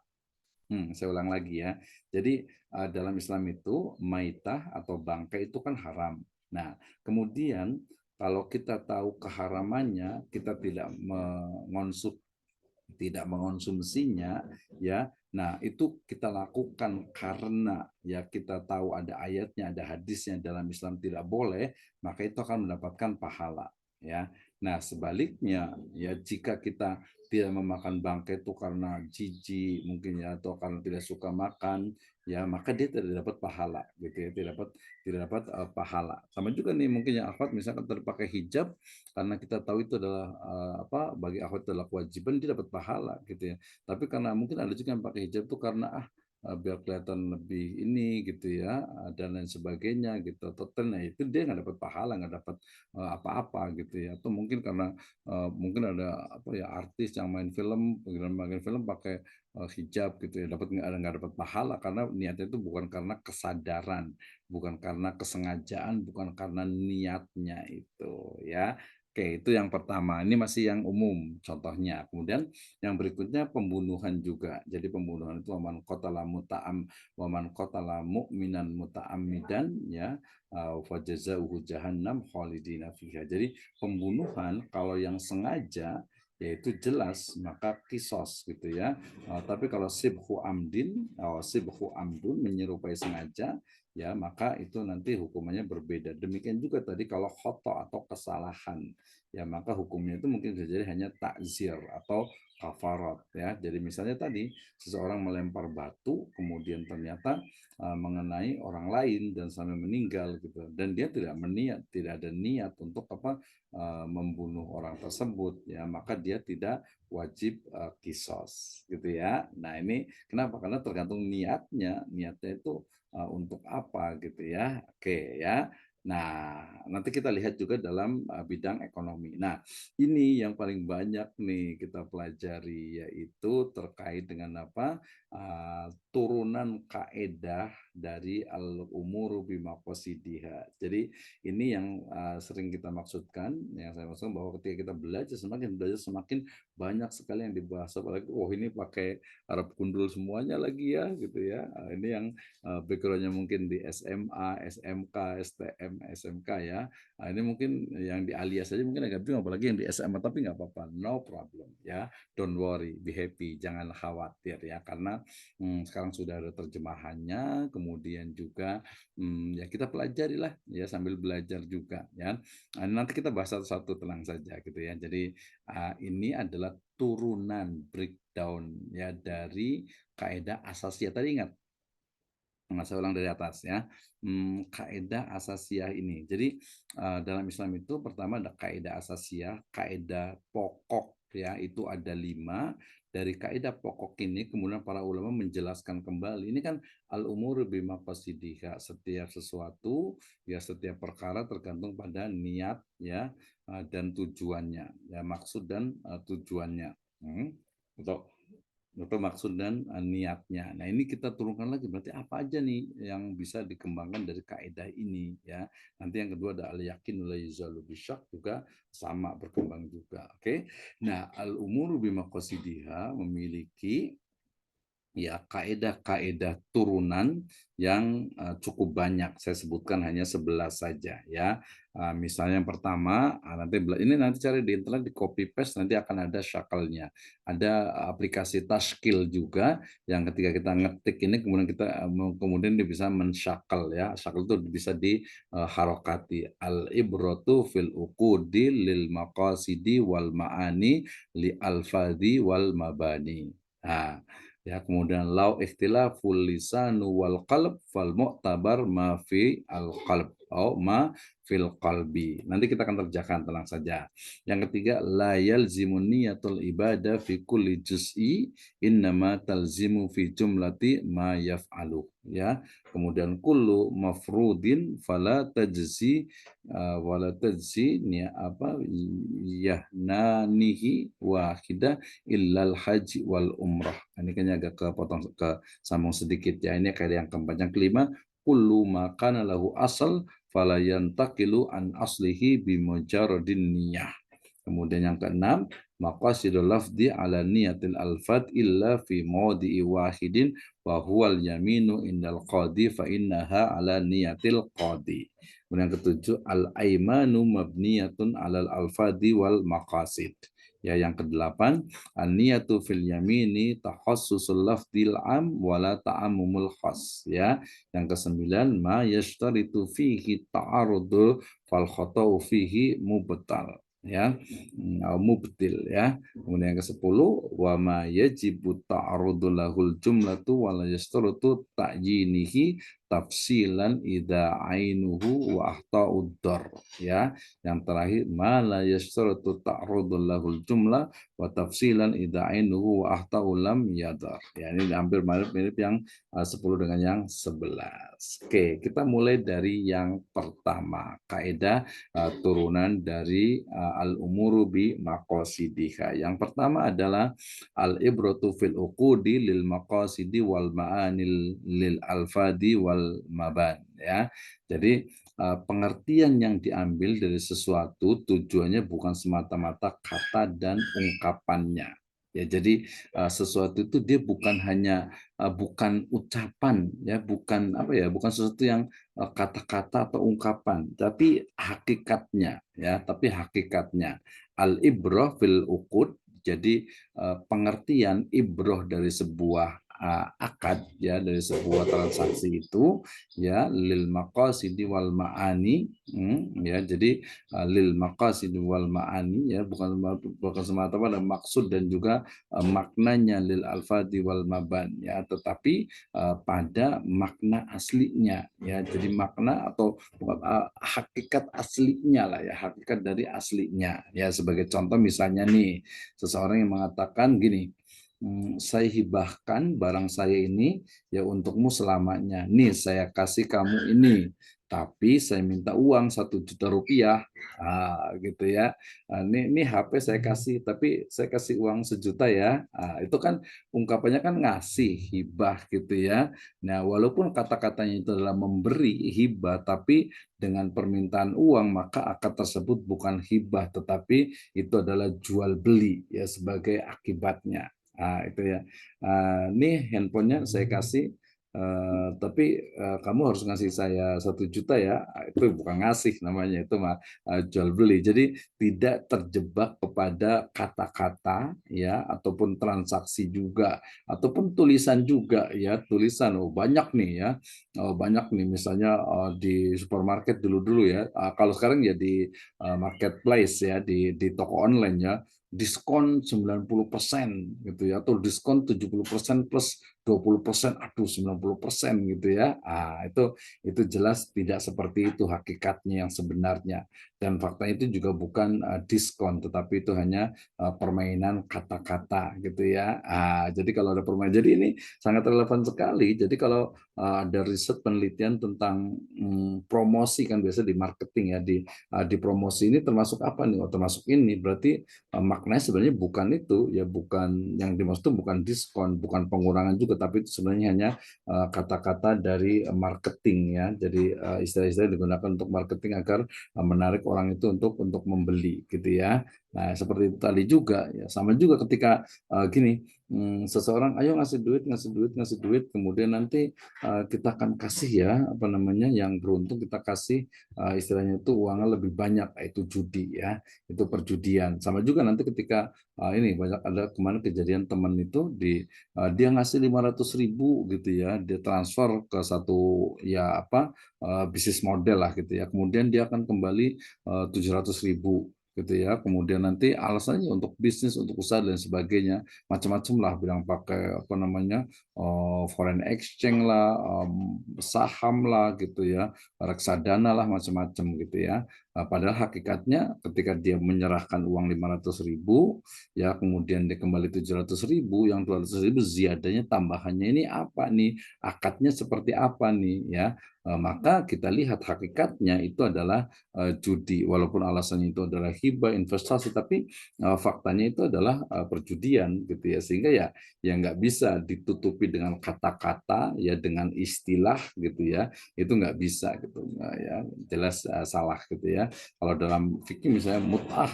Saya ulang lagi ya. Jadi dalam Islam itu maitah atau bangkai itu kan haram. Nah, kemudian kalau kita tahu keharamannya, kita tidak mengonsumsinya ya. Nah, itu kita lakukan karena ya kita tahu ada ayatnya, ada hadisnya dalam Islam tidak boleh, maka itu akan mendapatkan pahala ya. Nah, sebaliknya ya jika kita tidak memakan bangkai itu karena jijik mungkin ya atau karena tidak suka makan ya maka dia tidak dapat pahala gitu ya, tidak dapat pahala. Sama juga nih mungkin yang akhwat misalkan terpakai hijab karena kita tahu itu adalah apa bagi akhwat adalah kewajiban dia dapat pahala gitu ya. Tapi karena mungkin ada juga yang pakai hijab itu karena biar kelihatan lebih ini gitu ya, dan lain sebagainya gitu, total nah itu dia nggak dapat pahala, nggak dapat, apa-apa gitu ya. Atau mungkin karena, mungkin ada apa ya, artis yang main film pakai, hijab gitu ya, nggak dapat pahala karena niatnya itu bukan karena kesadaran, bukan karena kesengajaan, bukan karena niatnya itu ya. Oke, itu yang pertama, ini masih yang umum contohnya. Kemudian yang berikutnya pembunuhan juga. Jadi pembunuhan itu waman qatala mu'minan muta'ammidan ya, fajazauhu jahannam khalidina fiha. Jadi pembunuhan kalau yang sengaja yaitu jelas maka kisos gitu ya. Tapi kalau sibhu amdun menyerupai sengaja ya maka itu nanti hukumannya berbeda. Demikian juga tadi kalau khoto atau kesalahan ya maka hukumnya itu mungkin bisa jadi hanya takzir atau kafarat ya. Jadi misalnya tadi seseorang melempar batu kemudian ternyata mengenai orang lain dan sampai meninggal gitu dan dia tidak ada niat untuk membunuh orang tersebut ya maka dia tidak wajib kisos gitu ya. Nah, ini kenapa? Karena tergantung niatnya itu untuk apa gitu ya. Oke ya. Nah, nanti kita lihat juga dalam bidang ekonomi. Nah, ini yang paling banyak nih kita pelajari yaitu terkait dengan apa? Turunan kaedah dari al-umuru bimaqasidiha. Jadi ini yang sering kita maksudkan, yang saya maksudkan bahwa ketika kita belajar semakin banyak sekali yang dibahas. Apalagi, oh ini pakai Arab gundul semuanya lagi ya, gitu ya. Ini yang backgroundnya mungkin di SMA, SMK, STM, SMK ya. Nah, ini mungkin yang di alias saja mungkin agak bingung, apalagi yang di SMA, tapi nggak apa-apa, no problem ya. Don't worry, be happy, jangan khawatir ya, karena sekarang sudah ada terjemahannya, kemudian juga ya kita pelajari lah ya sambil belajar juga ya. Nah, nanti kita bahas satu-satu, tenang saja gitu ya. Jadi ini adalah turunan breakdown ya dari kaidah asasiyah. Tadi ingat, saya ulang dari atas ya. Kaidah asasiyah ini. Jadi dalam Islam itu pertama ada kaidah asasiyah, kaidah pokok ya itu ada 5. Dari kaidah pokok ini kemudian para ulama menjelaskan kembali. Ini kan al-umur bimaqasidiha, setiap sesuatu ya setiap perkara tergantung pada niat ya dan tujuannya. Ya maksud dan tujuannya. Untuk maksud dan niatnya. Nah, ini kita turunkan lagi, berarti apa aja nih yang bisa dikembangkan dari kaidah ini ya. Nanti yang kedua ada al-yakin la yuzalu bisyak juga sama berkembang juga. Oke. Nah, al-umuru bimaqasidiha memiliki ya kaedah-kaedah turunan yang cukup banyak. Saya sebutkan hanya 11 saja ya. Misalnya yang pertama, ini nanti cari di internet, di copy paste nanti akan ada syakalnya. Ada aplikasi Tashkil juga yang ketika kita ngetik ini kemudian dia bisa mensyakal ya. Syakal itu bisa di harokati. Al-ibratu fil uqudi lil maqasidi wal ma'ani li alfadi wal mabani. Nah, ya kemudian lau ikhtilaful lisanu wal qalb fal mu'tabar ma fi al qalb atau ma fil qalbi. Nanti kita akan kerjakan, tenang saja. Yang ketiga, la yalzimu niyatul ibadah fi kulli juz'i innama talzimu fi jumlati ma yaf'alu ya. Kemudian kullu mafrudin fala tajzi wala tajzi ni apa yahnanihi wahidah illal haji wal umrah. Ini kayaknya agak ke sambung sedikit ya. Ini kayak yang keempat. Yang kelima, kullu makana lahu asal fala yantaqilu an aslihi bimujarradin niyah. Kemudian yang keenam, maqasidul lafdi ala niyatil alfat illa fi mawdi'i wahidin wa huwal yaminu indal qadi fa innaha ala niyatil qadi. Kemudian yang ketujuh, al-aimanu mabniyatun alal alfadi wal maqasid. Ya, yang kedelapan, an-niyatu fil yamini takhassusul lafdil am wala ta'ammumul khas. Ya, yang kesembilan, ma yashtaritu fihi ta'arudul fal khata'u fihi mubtal. Ya, mubtil ya. Kemudian yang ke-10, wa ma yajibu ta'arudu lahul jumlatu wa la yashtarutu ta'yinihi tafsilan idza ainuhu wa ahta'ud dar, ya. Yang terakhir ma la yashtaratu ta'rudul lahul jumlah wa tafsilan idza ainuhu wa ahta'u lam yadar. Ya, ini hampir mirip yang 10 dengan yang 11. Oke, kita mulai dari yang pertama, kaidah turunan dari al-umuru bi maqasidiha. Yang pertama adalah al-ibratu fil uqudi lil maqasidi wal ma'anil lil alfadi wal maban, ya. Jadi pengertian yang diambil dari sesuatu tujuannya bukan semata-mata kata dan ungkapannya. Ya, jadi sesuatu itu dia bukan hanya bukan ucapan, ya, bukan apa ya, bukan sesuatu yang kata-kata atau ungkapan, tapi hakikatnya, ya, tapi hakikatnya. Al ibrah fil uqud, jadi pengertian ibroh dari sebuah akad, ya, dari sebuah transaksi itu, ya, lil maqasidi wal maani, ya, jadi lil maqasidi wal maani, ya, bukan semata-mata maksud dan juga maknanya, lil alfadi wal maban, ya, tetapi pada makna aslinya, ya, jadi makna atau hakikat aslinya lah, ya, hakikat dari aslinya, ya. Sebagai contoh misalnya nih, seseorang yang mengatakan gini, saya hibahkan barang saya ini ya untukmu selamanya. Nih saya kasih kamu ini, tapi saya minta uang 1 juta rupiah. Gitu ya. Ini HP saya kasih, tapi saya kasih uang 1 juta ya. Itu kan ungkapannya kan ngasih, hibah gitu ya. Nah, walaupun kata-katanya itu adalah memberi hibah, tapi dengan permintaan uang, maka akad tersebut bukan hibah, tetapi itu adalah jual beli, ya, sebagai akibatnya. Itu ya. Nih handphonenya saya kasih, tapi kamu harus ngasih saya 1 juta ya. Itu bukan ngasih namanya, itu mah jual beli. Jadi tidak terjebak kepada kata-kata, ya, ataupun transaksi juga, ataupun tulisan juga, ya, tulisan. Oh banyak nih ya, banyak nih misalnya di supermarket dulu-dulu ya. Kalau sekarang ya di marketplace, ya, di toko online, ya, diskon 90% gitu ya, atau diskon 70% plus 20%, aduh 90% gitu ya. Itu jelas tidak seperti itu hakikatnya yang sebenarnya. Dan fakta itu juga bukan diskon, tetapi itu hanya permainan kata-kata gitu ya. Jadi kalau ada permainan, jadi ini sangat relevan sekali. Jadi kalau ada riset penelitian tentang promosi, kan biasa di marketing ya, di promosi ini termasuk apa nih? Oh, termasuk ini, berarti maknanya sebenarnya bukan itu, ya, bukan yang dimaksud itu bukan diskon, bukan pengurangan juga, tapi itu sebenarnya hanya kata-kata dari marketing, ya. Jadi istilah-istilah yang digunakan untuk marketing agar menarik orang itu untuk membeli gitu ya. Nah, seperti itu tadi juga, ya, sama juga ketika gini, seseorang ayo ngasih duit, kemudian nanti kita akan kasih, ya, apa namanya, yang beruntung kita kasih istilahnya itu uangnya lebih banyak, itu judi, ya, itu perjudian. Sama juga nanti ketika ini banyak ada kemarin kejadian teman itu dia ngasih 500.000 gitu ya, dia transfer ke satu, ya, apa, bisnis model lah gitu ya, kemudian dia akan kembali 700.000 gitu ya, kemudian nanti alasannya untuk bisnis, untuk usaha dan sebagainya, macam-macam lah, bilang pakai apa namanya, foreign exchange lah, saham lah gitu ya, reksadana lah, macam-macam gitu ya. Padahal hakikatnya ketika dia menyerahkan uang 500.000, ya, kemudian dia kembali 700.000, yang 200.000 ziyadahnya tambahannya ini apa nih, akadnya seperti apa nih, ya. Maka kita lihat hakikatnya itu adalah judi, walaupun alasannya itu adalah hibah investasi, tapi faktanya itu adalah perjudian gitu ya, sehingga ya nggak bisa ditutupi dengan kata-kata, ya, dengan istilah gitu ya, itu nggak bisa gitu. Nah, ya, jelas salah gitu ya. Kalau dalam fikih misalnya mut'ah,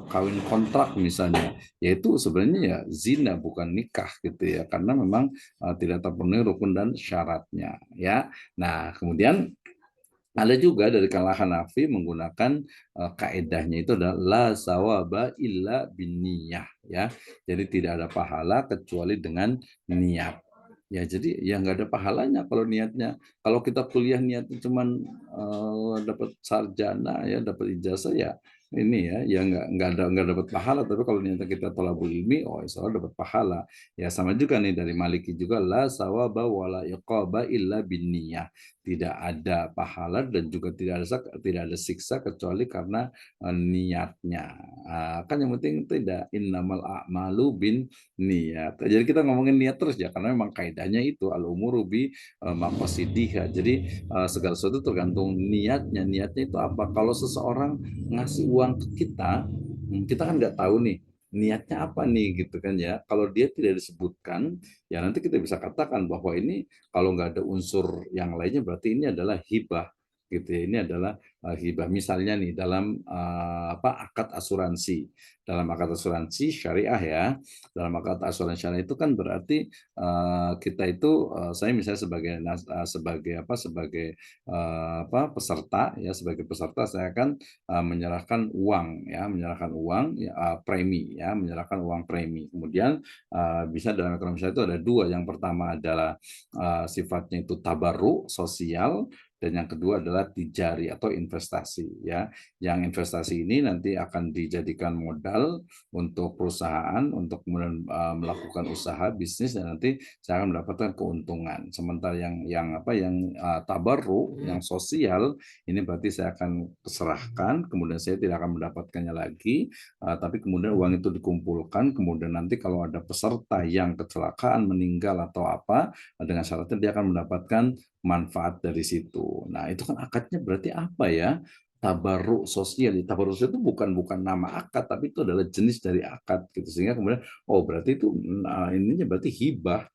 kawin kontrak misalnya, yaitu sebenarnya ya zina bukan nikah gitu ya, karena memang tidak terpenuhi rukun dan syaratnya, ya. Nah, kemudian ada juga dari kalangan Hanafi menggunakan kaedahnya itu adalah la sawaba illa binniyah, ya. Jadi tidak ada pahala kecuali dengan niat. Ya, jadi ya nggak ada pahalanya kalau niatnya. Kalau kita kuliah niatnya cuman dapat sarjana, ya, dapat ijazah, ya ini ya nggak dapat pahala, tapi kalau niatnya kita thalabul ilmi, oh insya Allah dapat pahala. Ya sama juga nih dari Maliki juga, la sawaba wala iqaba illa binniyah. Tidak ada pahala dan juga tidak ada siksa kecuali karena niatnya. Kan yang penting tidak innamal a'malu bin niat. Jadi kita ngomongin niat terus ya, karena memang kaidahnya itu al umuru bi maqasidiha. Jadi segala sesuatu tergantung niatnya. Niatnya itu apa? Kalau seseorang ngasih uang ke kita, kita kan nggak tahu nih niatnya apa nih gitu kan ya. Kalau dia tidak disebutkan, ya nanti kita bisa katakan bahwa ini kalau nggak ada unsur yang lainnya berarti ini adalah hibah gitu ya. Ini adalah hibah. Misalnya nih dalam akad asuransi, dalam akad asuransi syariah ya, dalam akad asuransi syariah itu kan berarti kita itu saya misalnya peserta ya, sebagai peserta saya akan menyerahkan uang ya, premi ya, menyerahkan uang premi. Kemudian bisa dalam ekonomi syariah itu ada dua. Yang pertama adalah sifatnya itu tabarru sosial, dan yang kedua adalah tijari atau investasi ya. Yang investasi ini nanti akan dijadikan modal untuk perusahaan untuk kemudian melakukan usaha bisnis, dan nanti saya akan mendapatkan keuntungan. Sementara yang tabarru, yang sosial, ini berarti saya akan serahkan, kemudian saya tidak akan mendapatkannya lagi, tapi kemudian uang itu dikumpulkan, kemudian nanti kalau ada peserta yang kecelakaan, meninggal atau apa, dengan syaratnya dia akan mendapatkan manfaat dari situ. Nah, itu kan akadnya berarti apa ya? Tabarruk sosial. Tabarruk sosial itu bukan nama akad, tapi itu adalah jenis dari akad gitu. Sehingga kemudian oh berarti itu ininya berarti hibah.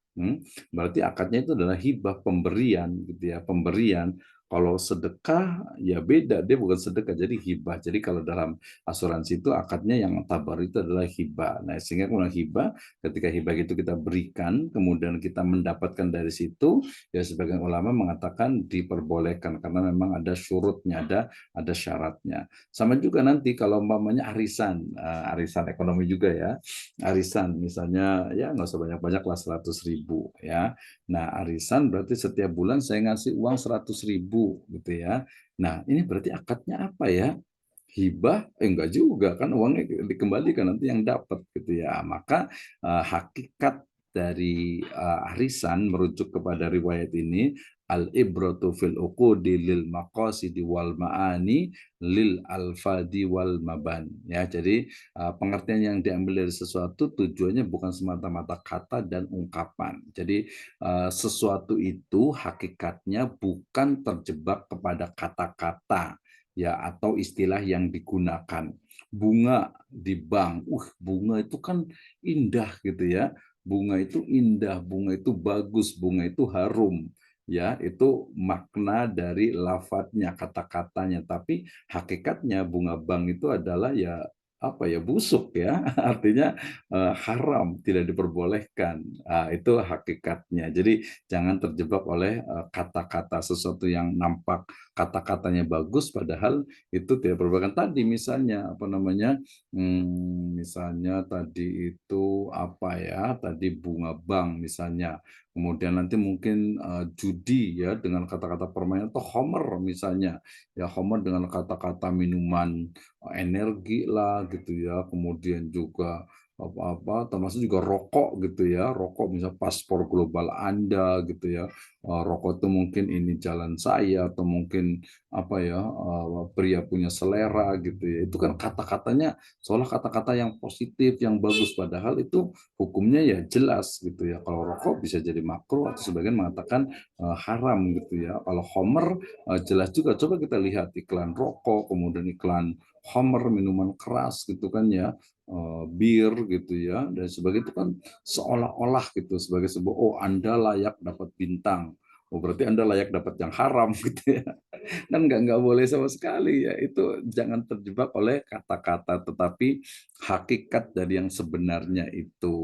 Berarti akadnya itu adalah hibah, pemberian gitu ya, pemberian. Kalau sedekah ya beda, dia bukan sedekah jadi hibah. Jadi kalau dalam asuransi itu akadnya yang tabar itu adalah hibah. Nah, sehingga kemudian hibah, ketika hibah itu kita berikan, kemudian kita mendapatkan dari situ, ya sebagian ulama mengatakan diperbolehkan karena memang ada syurutnya, ada syaratnya. Sama juga nanti kalau umpamanya arisan, arisan ekonomi juga ya, arisan misalnya ya nggak usah banyak-banyak lah 100.000 ya. Nah arisan berarti setiap bulan saya ngasih uang 100.000 gitu ya. Nah ini berarti akadnya apa ya? Hibah? Enggak juga kan, uangnya dikembalikan nanti yang dapat gitu ya. Maka hakikat dari arisan merujuk kepada riwayat ini, al ibratu fil uqudi lil maqasidi wal ma'ani lil alfadi wal maban ya. Jadi pengertian yang diambil dari sesuatu tujuannya bukan semata-mata kata dan ungkapan. Jadi sesuatu itu hakikatnya bukan terjebak kepada kata-kata ya atau istilah yang digunakan. Bunga di bank, bunga itu kan indah gitu ya. Bunga itu indah, bunga itu bagus, bunga itu harum. Ya, itu makna dari lafadznya, kata-katanya. Tapi hakikatnya bunga bank itu adalah ya apa ya, busuk ya, artinya haram, tidak diperbolehkan. Itu hakikatnya. Jadi jangan terjebak oleh kata-kata, sesuatu yang nampak kata-katanya bagus padahal itu tidak diperbolehkan. Tadi misalnya apa namanya, misalnya tadi itu apa ya, tadi bunga bank misalnya, kemudian nanti mungkin judi ya dengan kata-kata permainan, atau homer misalnya ya, homer dengan kata-kata minuman energi lah gitu ya, kemudian juga apa-apa, termasuk juga rokok gitu ya, rokok misalnya paspor global Anda gitu ya. Rokok itu mungkin ini jalan saya, atau mungkin apa ya, pria punya selera gitu ya. Itu kan kata-katanya seolah kata-kata yang positif, yang bagus, padahal itu hukumnya ya jelas gitu ya. Kalau rokok bisa jadi makruh, atau sebagian mengatakan haram gitu ya. Kalau homer jelas juga. Coba kita lihat iklan rokok, kemudian iklan homer minuman keras gitu kan ya, bir gitu ya, dan sebagainya, itu kan seolah-olah gitu sebagai sebuah, oh Anda layak dapat bintang, oh berarti Anda layak dapat yang haram gitu ya. Kan nggak boleh sama sekali ya, itu jangan terjebak oleh kata-kata, tetapi hakikat dari yang sebenarnya itu.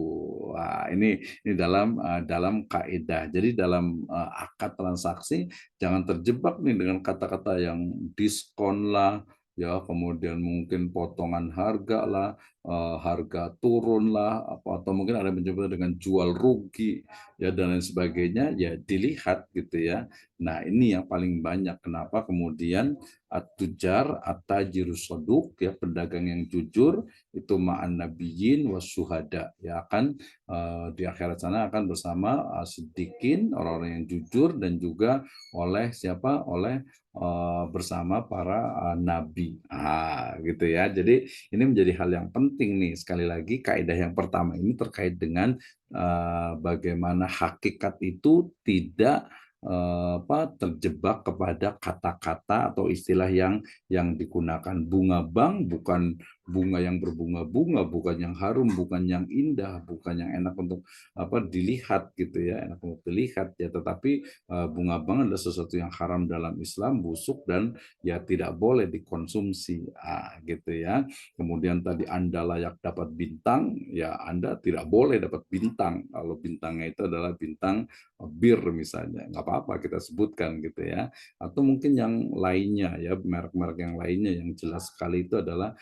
Wah, ini dalam kaidah. Jadi dalam akad transaksi jangan terjebak nih dengan kata-kata yang diskon lah, ya kemudian mungkin potongan harga lah, harga turun lah, atau mungkin ada yang menyebutnya dengan jual rugi, ya dan lain sebagainya, ya dilihat gitu ya. Nah ini yang paling banyak kenapa kemudian at-tujar at-tajiru shaduk, ya pedagang yang jujur itu ma'an nabiyyin wasyuhada, ya akan di akhirat sana akan bersama siddiqin, orang-orang yang jujur, dan juga oleh siapa? Oleh bersama para nabi. Gitu ya. Jadi ini menjadi hal yang penting nih. Sekali lagi kaidah yang pertama ini terkait dengan bagaimana hakikat itu tidak terjebak kepada kata-kata atau istilah yang digunakan. Bunga bank bukan bunga yang berbunga-bunga, bukan yang harum, bukan yang indah, bukan yang enak untuk dilihat gitu ya, enak untuk dilihat ya, tetapi bunga bank adalah sesuatu yang haram dalam Islam, busuk dan ya tidak boleh dikonsumsi, gitu ya. Kemudian tadi Anda layak dapat bintang, ya Anda tidak boleh dapat bintang kalau bintangnya itu adalah bintang bir misalnya, nggak apa-apa kita sebutkan gitu ya. Atau mungkin yang lainnya ya, merek-merek yang lainnya yang jelas sekali itu adalah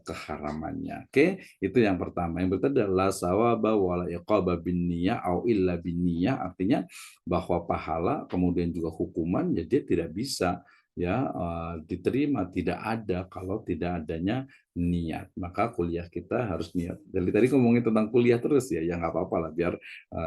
keharamannya. Oke, itu yang pertama. Yang berikutnya adalah sawaba wala iqaba binniyah au illa binniyah, artinya bahwa pahala kemudian juga hukuman ya dia tidak bisa ya diterima, tidak ada kalau tidak adanya niat. Maka kuliah kita harus niat. Dari tadi ngomongin tentang kuliah terus ya, ya nggak apa-apa lah biar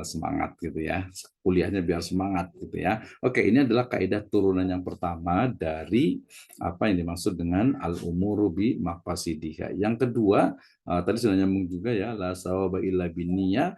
semangat gitu ya. Kuliahnya biar semangat gitu ya. Oke, ini adalah kaidah turunan yang pertama dari apa yang dimaksud dengan al-umuru bi maqasidiha. Yang kedua, tadi sudah nyambung juga ya, la sawaba illa binniyah,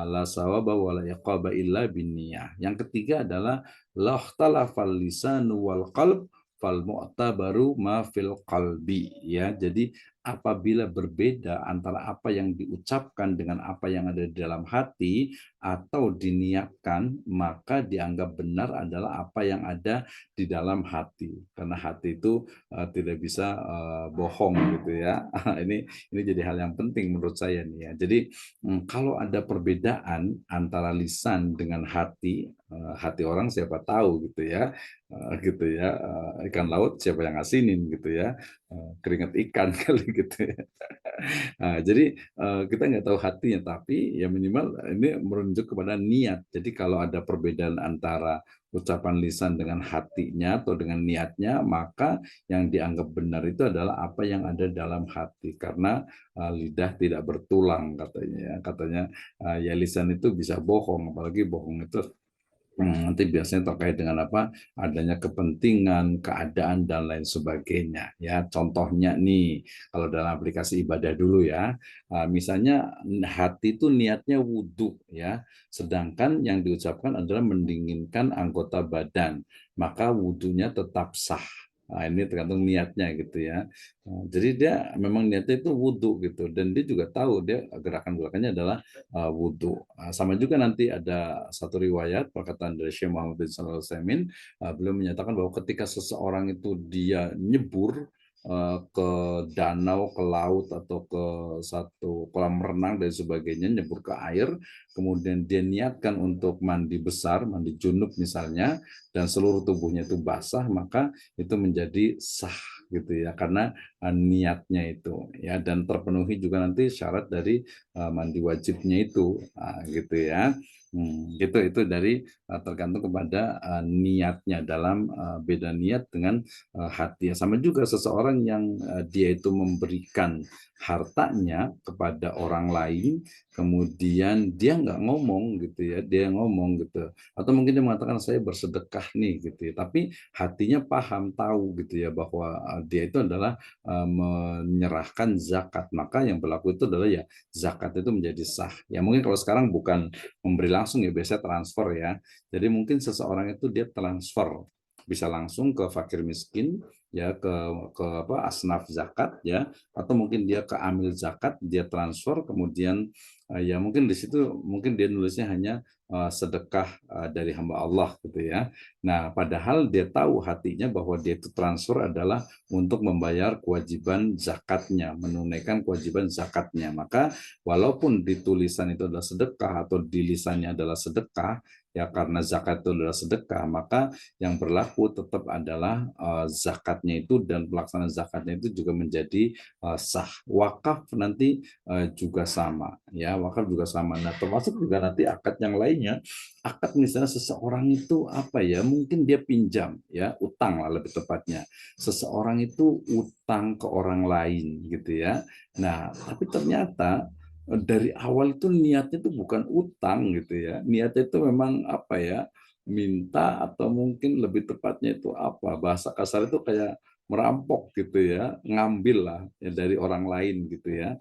la sawaba wa la iqaba illa binniyah. Yang ketiga adalah lahtalafal lisanu wal qalb fal mu'tabaru ma fil qalbi, ya. Jadi apabila berbeda antara apa yang diucapkan dengan apa yang ada di dalam hati atau diniatkan, maka dianggap benar adalah apa yang ada di dalam hati. Karena hati itu tidak bisa bohong gitu ya. Ini jadi hal yang penting menurut saya nih ya. Jadi kalau ada perbedaan antara lisan dengan hati, hati orang siapa tahu gitu ya, gitu ya, ikan laut siapa yang ngasinin gitu ya, keringat ikan kali gitu ya. Jadi kita nggak tahu hatinya, tapi ya minimal ini merujuk kepada niat. Jadi kalau ada perbedaan antara ucapan lisan dengan hatinya atau dengan niatnya, maka yang dianggap benar itu adalah apa yang ada dalam hati. Karena lidah tidak bertulang katanya ya. Katanya ya lisan itu bisa bohong, apalagi bohong itu nanti biasanya terkait dengan apa, adanya kepentingan, keadaan, dan lain sebagainya. Ya, contohnya nih, kalau dalam aplikasi ibadah dulu ya, misalnya hati itu niatnya wudhu ya, sedangkan yang diucapkan adalah mendinginkan anggota badan, maka wudhunya tetap sah. Nah, ini tergantung niatnya gitu ya. Jadi dia memang niatnya itu wudhu gitu, dan dia juga tahu dia gerakan-gerakannya adalah wudhu. Sama juga nanti ada satu riwayat perkataan dari Syekh Muhammad bin Shalih Al-Utsaimin, beliau menyatakan bahwa ketika seseorang itu dia nyebur ke danau, ke laut, atau ke satu kolam renang dan sebagainya, nyebur ke air, kemudian dia niatkan untuk mandi besar, mandi junub misalnya, dan seluruh tubuhnya itu basah, maka itu menjadi sah gitu ya, karena niatnya itu ya, dan terpenuhi juga nanti syarat dari mandi wajibnya itu, gitu ya. Itu dari tergantung kepada niatnya, dalam beda niat dengan hati. Sama juga seseorang yang dia itu memberikan hartanya kepada orang lain, kemudian dia nggak ngomong gitu ya, dia ngomong gitu, atau mungkin dia mengatakan saya bersedekah nih gitu ya, tapi hatinya paham, tahu gitu ya bahwa dia itu adalah menyerahkan zakat, maka yang berlaku itu adalah ya zakat itu menjadi sah. Ya mungkin kalau sekarang bukan memberi langsung ya, biasanya transfer ya. Jadi mungkin seseorang itu dia transfer, bisa langsung ke fakir miskin ya, ke apa, asnaf zakat ya, atau mungkin dia ke amil zakat, dia transfer, kemudian ya mungkin di situ mungkin dia nulisnya hanya sedekah dari hamba Allah gitu ya. Nah, padahal dia tahu hatinya bahwa dia itu transfer adalah untuk membayar kewajiban zakatnya, menunaikan kewajiban zakatnya. Maka walaupun di tulisan itu adalah sedekah atau di lisannya adalah sedekah, ya karena zakat itu adalah sedekah, maka yang berlaku tetap adalah zakatnya itu dan pelaksanaan zakatnya itu juga menjadi sah. Wakaf nanti juga sama, ya wakaf juga sama. Nah termasuk juga nanti akad yang lainnya, akad misalnya seseorang itu apa ya, mungkin dia pinjam, ya utang lah lebih tepatnya. Seseorang itu utang ke orang lain gitu ya. Nah tapi ternyata dari awal itu niatnya itu bukan utang gitu ya. Niatnya itu memang apa ya, minta atau mungkin lebih tepatnya itu apa, bahasa kasar itu kayak merampok gitu ya, ngambil lah ya dari orang lain gitu ya,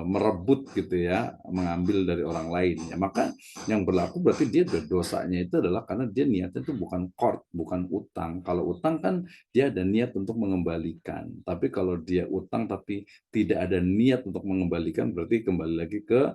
merebut gitu ya, mengambil dari orang lain. Ya, maka yang berlaku berarti dia dosanya itu adalah karena dia niatnya itu bukan qard, bukan utang. Kalau utang kan dia ada niat untuk mengembalikan. Tapi kalau dia utang tapi tidak ada niat untuk mengembalikan, berarti kembali lagi ke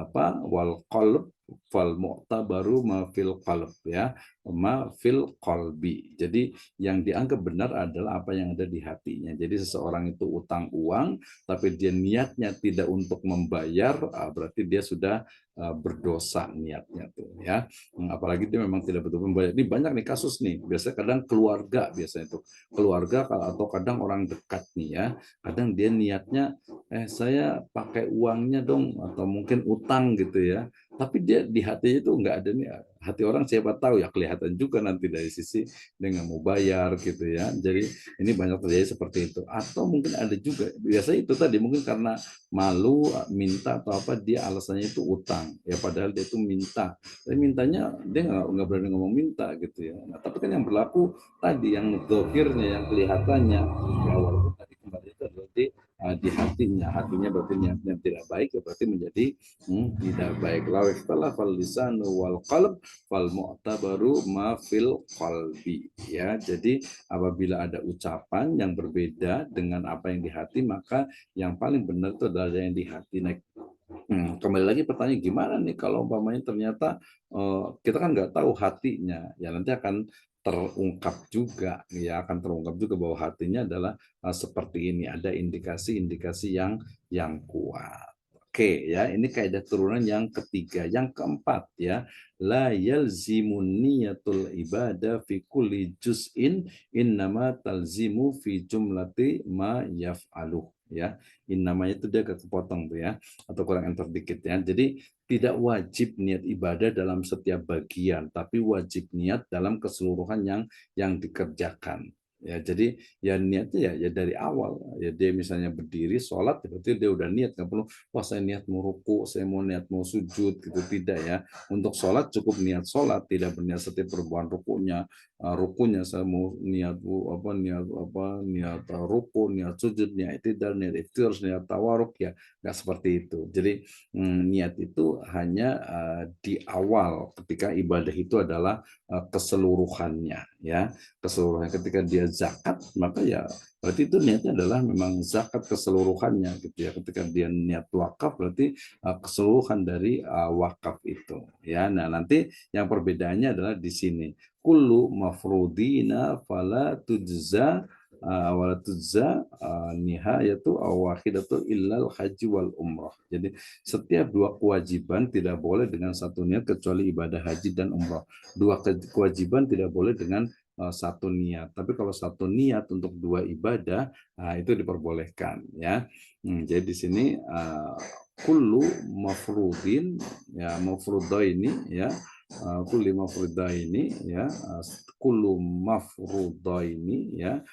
apa, wal qalb fal mu'tabaru ma fil qalb ya, ma fil qalbi. Jadi yang dianggap benar adalah apa yang ada di hatinya. Jadi seseorang itu utang uang tapi dia niatnya tidak untuk membayar, berarti dia sudah berdosa niatnya tuh ya. Apalagi dia memang tidak betul membayar. Ini banyak nih kasus nih. Biasanya kadang keluarga, biasanya itu keluarga atau kadang orang dekat nih ya. Kadang dia niatnya saya pakai uangnya dong atau mungkin utang gitu ya. Tapi dia di hatinya itu nggak ada nih, hati orang siapa tahu ya, kelihatan juga nanti dari sisi dia nggak mau bayar gitu ya. Jadi ini banyak terjadi seperti itu. Atau mungkin ada juga biasanya itu tadi mungkin karena malu minta atau apa, dia alasannya itu utang ya, padahal dia itu minta. Tapi mintanya dia nggak berani ngomong minta gitu ya. Nah, tapi kan yang berlaku tadi yang zahirnya, yang kelihatannya ya, walaupun tadi kembali itu adalah di hatinya berarti niatnya tidak baik, ya berarti menjadi tidak baik. Law ikhtalaf fal lisanu wal qalb fal mu'tabaru ma fil qalbi ya. Jadi apabila ada ucapan yang berbeda dengan apa yang di hati, maka yang paling benar itu adalah yang di hati. Nah, kembali lagi pertanyaan gimana nih kalau umpamanya ternyata kita kan nggak tahu hatinya, ya nanti akan terungkap juga, ya akan terungkap juga bahwa hatinya adalah seperti ini, ada indikasi-indikasi yang kuat. Oke ya, ini kaidah turunan yang ketiga. Yang keempat ya, la yalzimun niyatul ibadah fi kulli juz'in innama talzimu fi jumlati ma yaf'aluh ya. In namanya itu dia agak kepotong tuh ya, atau kurang enter dikit ya. Jadi tidak wajib niat ibadah dalam setiap bagian, tapi wajib niat dalam keseluruhan yang dikerjakan. Ya, jadi ya niatnya ya dari awal. Ya dia misalnya berdiri sholat, berarti dia udah niat, nggak perlu wah saya niat mau ruku, saya mau niat mau sujud gitu, tidak ya. Untuk sholat cukup niat sholat, tidak berniat setiap perbuatan rukunya saya mau niat ruku, niat sujud, niat itidal, niat iftir, niat tawaruk ya, nggak seperti itu. Jadi niat itu hanya di awal ketika ibadah itu adalah keseluruhannya ya, keseluruhan. Ketika dia zakat maka ya berarti itu niatnya adalah memang zakat keseluruhannya gitu ya. Ketika dia niat wakaf berarti keseluruhan dari wakaf itu ya. Nah nanti yang perbedaannya adalah di sini, kullu mafrudina fala tujza wala tujza nihayatu awahidatu illal haji wal umrah. Jadi setiap dua kewajiban tidak boleh dengan satu niat kecuali ibadah haji dan umrah. Dua kewajiban tidak boleh dengan satu niat. Tapi kalau satu niat untuk dua ibadah, itu diperbolehkan ya. Jadi di sini kullu mafrudin ya, mafrudaini ya, kulli mafrudaini ya, kullu mafrudaini ya,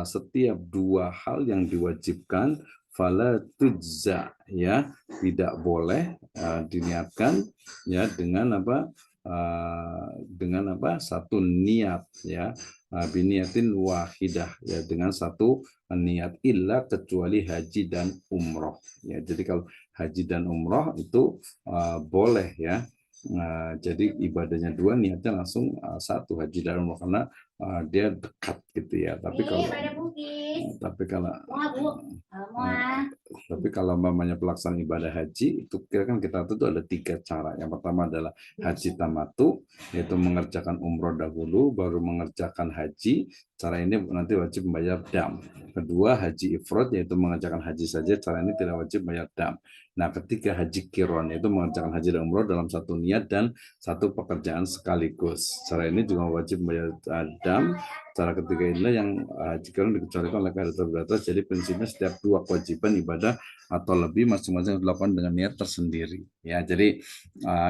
setiap dua hal yang diwajibkan fala tujza ya, tidak boleh diniatkan ya dengan apa, dengan apa, satu niat ya, biniatin wahidah ya, dengan satu niat, illa kecuali haji dan umroh ya. Jadi kalau haji dan umroh itu boleh ya. Jadi ibadahnya dua, niatnya langsung satu, haji dan umroh, karena dia dekat gitu ya. Tapi kalau mamanya pelaksanaan ibadah haji itu kira kan kita tuh ada 3 cara. Yang pertama adalah haji tamatu, yaitu mengerjakan umroh dahulu baru mengerjakan haji. Cara ini nanti wajib membayar dam. Kedua, haji ifrad, yaitu mengerjakan haji saja. Cara ini tidak wajib bayar dam. Nah, ketiga, haji kiron, yaitu mengerjakan haji dan umroh dalam satu niat dan satu pekerjaan sekaligus. Cara ini juga wajib membayar dam. Cara ketiga inilah yang haji kiron dikecualikan oleh kaidah terbatas. Jadi prinsipnya setiap 2 kewajiban ibadah atau lebih masing-masing dilakukan dengan niat tersendiri. Ya, jadi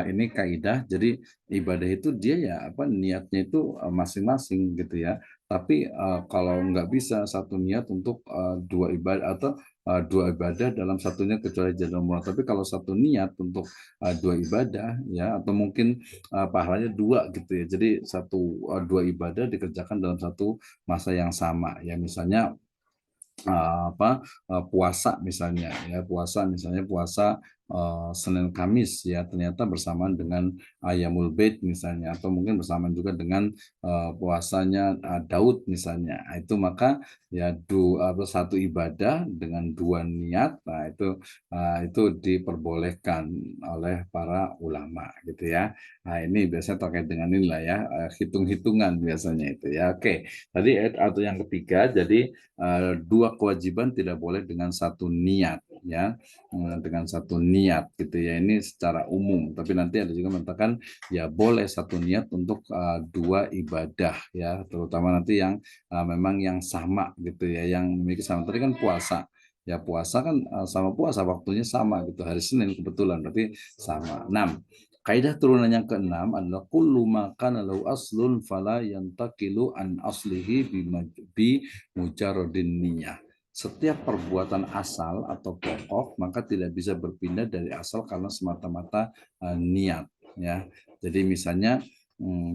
ini kaidah. Jadi ibadah itu dia ya niatnya itu masing-masing gitu ya. Tapi kalau nggak bisa satu niat untuk 2 ibadah atau 2 ibadah dalam satunya kecuali haji dan umrah. Tapi kalau satu niat untuk 2 ibadah ya atau mungkin pahalanya 2 gitu ya. Jadi 2 ibadah dikerjakan dalam satu masa yang sama ya. Misalnya puasa misalnya ya, puasa Senin Kamis ya, ternyata bersamaan dengan Ayamul Bait misalnya, atau mungkin bersamaan juga dengan puasanya Daud misalnya. Itu maka ya satu ibadah dengan 2 niat. Nah, itu diperbolehkan oleh para ulama gitu ya. Nah, ini biasanya terkait dengan inilah ya, hitung-hitungan biasanya itu ya. Oke. Tadi atau yang ketiga, jadi 2 kewajiban tidak boleh dengan satu niat ya, dengan satu niat gitu ya, ini secara umum. Tapi nanti ada juga mengatakan ya boleh satu niat untuk 2 ibadah ya, terutama nanti yang memang yang sama gitu ya, yang memiliki sama. Tadi kan puasa ya, puasa kan sama puasa waktunya sama gitu, hari Senin kebetulan berarti sama. 6. Kaidah turunan yang keenam adalah kullu ma kana lahu aslun fala yantaqilu an aslihi bi mujarradin niyah. Setiap perbuatan asal atau pokok maka tidak bisa berpindah dari asal karena semata-mata niat ya. Jadi misalnya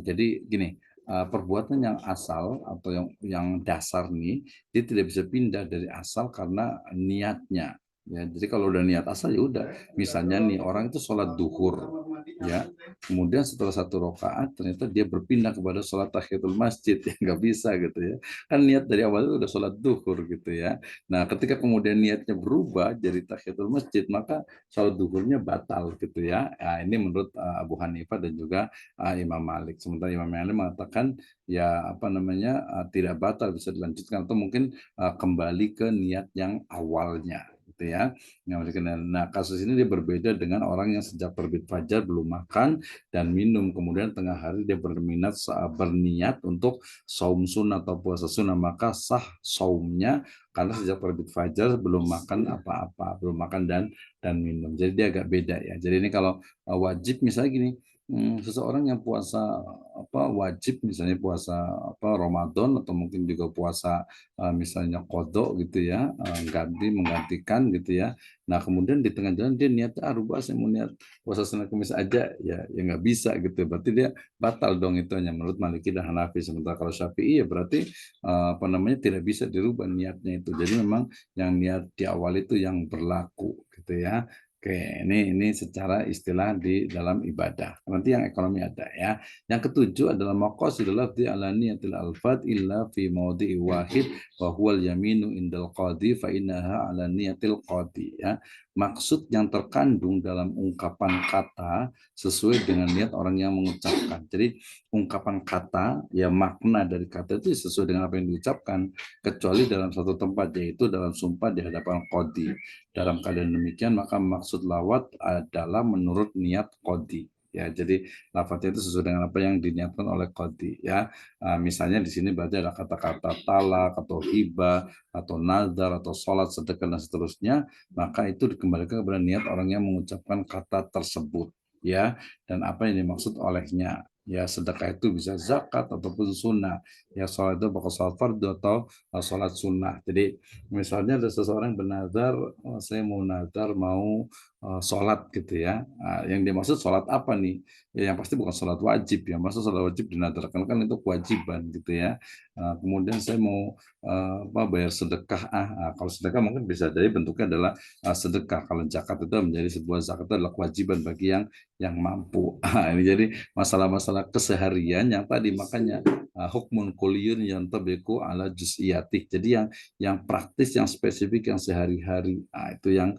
jadi gini, perbuatan yang asal atau yang dasar nih dia tidak bisa pindah dari asal karena niatnya. Ya, jadi kalau udah niat asal ya udah. Misalnya nih orang itu sholat duhur, ya, kemudian setelah 1 rakaat ternyata dia berpindah kepada sholat tahiyatul masjid, ya nggak bisa gitu ya. Kan niat dari awal itu udah sholat duhur gitu ya. Nah, ketika kemudian niatnya berubah jadi tahiyatul masjid, maka sholat duhurnya batal gitu ya. Nah, ini menurut Abu Hanifah dan juga Imam Malik. Sementara Imam Malik mengatakan ya tidak batal, bisa dilanjutkan atau mungkin kembali ke niat yang awalnya gitu ya. Nah, kasus ini dia berbeda dengan orang yang sejak terbit fajar belum makan dan minum, kemudian tengah hari dia berniat untuk saum sunnah atau puasa sunnah, maka sah saumnya karena sejak terbit fajar belum makan apa-apa, belum makan dan minum. Jadi dia agak beda ya. Jadi ini kalau wajib misalnya gini, seseorang yang puasa wajib misalnya puasa Ramadan atau mungkin juga puasa misalnya kodok gitu ya, menggantikan gitu ya. Nah, kemudian di tengah jalan dia niatnya rubah, saya mau niat puasa Senin Kamis aja ya nggak bisa gitu. Berarti dia batal dong itu, hanya menurut Maliki dan Hanafi. Sementara kalau Syafi'i ya berarti tidak bisa dirubah niatnya itu. Jadi memang yang niat di awal itu yang berlaku gitu ya. Oke, ini secara istilah di dalam ibadah. Nanti yang ekonomi ada ya. Yang ketujuh adalah maqasidul lafzi ala niyatil alfat illa fi mawdi'i wahid wa huwal yaminu indal qadi fa innaha ala niyatil qadi ya. Maksud yang terkandung dalam ungkapan kata sesuai dengan niat orang yang mengucapkan. Jadi ungkapan kata ya, makna dari kata itu sesuai dengan apa yang diucapkan, kecuali dalam satu tempat, yaitu dalam sumpah di hadapan qadi. Dalam keadaan demikian maka maksud lawat adalah menurut niat qadi. Ya, jadi lafadznya itu sesuai dengan apa yang diniatkan oleh qadi ya. Misalnya di sini berarti ada kata-kata talak atau hibah atau nazar atau sholat, sedekah dan seterusnya, maka itu dikembalikan kepada niat orang yang mengucapkan kata tersebut ya, dan apa yang dimaksud olehnya. Ya, sedekah itu bisa zakat ataupun sunnah. Ya, sholat itu bakal sholat fardu atau sholat sunnah. Jadi misalnya ada seseorang bernazar, saya mau nazar mau sholat gitu ya. Yang dimaksud sholat apa nih? Ya, yang pasti bukan sholat wajib ya. Masa sholat wajib dinadarkan, kan itu kewajiban gitu ya. Kemudian saya mau bayar sedekah. Kalau sedekah mungkin bisa jadi bentuknya adalah sedekah. Kalau zakat itu menjadi sebuah zakat itu adalah kewajiban bagi yang mampu. Ini jadi masalah-masalah keseharian yang tadi makanya hukmun kulliyun yantabiqu ala juz'iyatih. Jadi yang praktis, yang spesifik, yang sehari-hari, nah, itu yang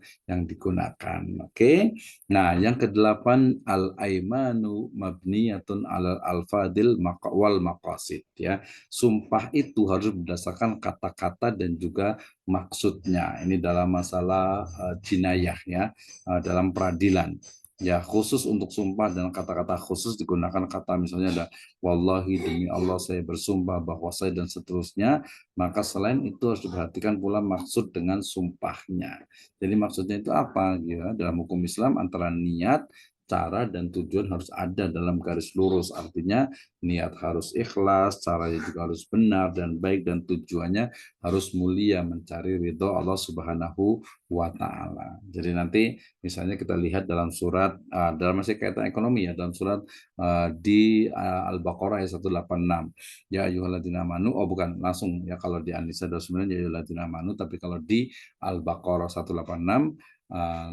digunakan. Oke. Nah, yang kedelapan al-aimanu mabniyatun alal alfadil wal maqasid, ya. Sumpah itu harus berdasarkan kata-kata dan juga maksudnya. Ini dalam masalah jinayah, ya, dalam peradilan. Ya, khusus untuk sumpah dan kata-kata khusus digunakan kata, misalnya ada wallahi, demi Allah saya bersumpah bahwa saya, dan seterusnya. Maka selain itu harus diperhatikan pula maksud dengan sumpahnya. Jadi maksudnya itu apa? Ya, dalam hukum Islam antara niat, cara, dan tujuan harus ada dalam garis lurus. Artinya niat harus ikhlas, caranya juga harus benar dan baik, dan tujuannya harus mulia, mencari ridho Allah Subhanahu wa Ta'ala. Jadi nanti misalnya kita lihat dalam surat, dalam masih kaitan ekonomi, ya, dalam surat di Al-Baqarah ayat 186. Ya ayyuhalladzina amanu, oh bukan, langsung ya, kalau di An-Nisa 29 ya ayyuhalladzina amanu, tapi kalau di Al-Baqarah 186,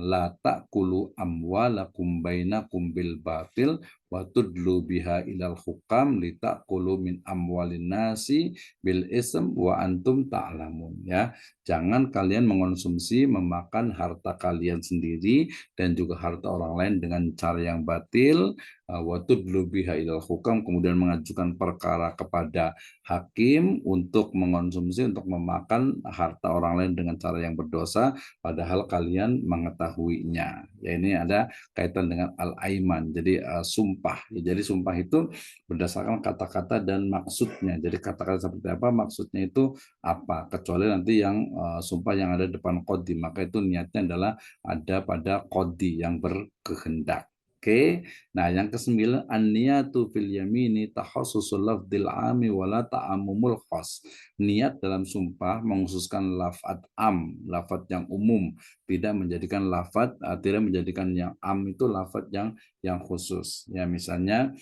la ta'kulu amwalakum bainakum bil batil wa tudlu biha ilal hukam li ta'kulu min amwalin nasi bil ism wa antum ta'lamun, ya. Jangan kalian mengonsumsi, memakan harta kalian sendiri dan juga harta orang lain dengan cara yang batil, wa tudlu biha ilal hukam, kemudian mengajukan perkara kepada hakim untuk mengonsumsi, untuk memakan harta orang lain dengan cara yang berdosa, padahal kalian mengetahuinya. Ya, ini ada kaitan dengan al-aiman, jadi sumpah. Ya, jadi sumpah itu berdasarkan kata-kata dan maksudnya. Jadi kata-kata seperti apa, maksudnya itu apa. Kecuali nanti yang sumpah yang ada depan qadhi, maka itu niatnya adalah ada pada qadhi yang berkehendak. Oke. Nah, yang kesembilan, an-niyatu fil yamini tahassusul lafdil ami wala ta'ammumul khas. Niat dalam sumpah mengkhususkan lafaz am, lafaz yang umum, tidak menjadikan lafaz, tidak menjadikan yang am itu lafaz yang khusus. Ya, misalnya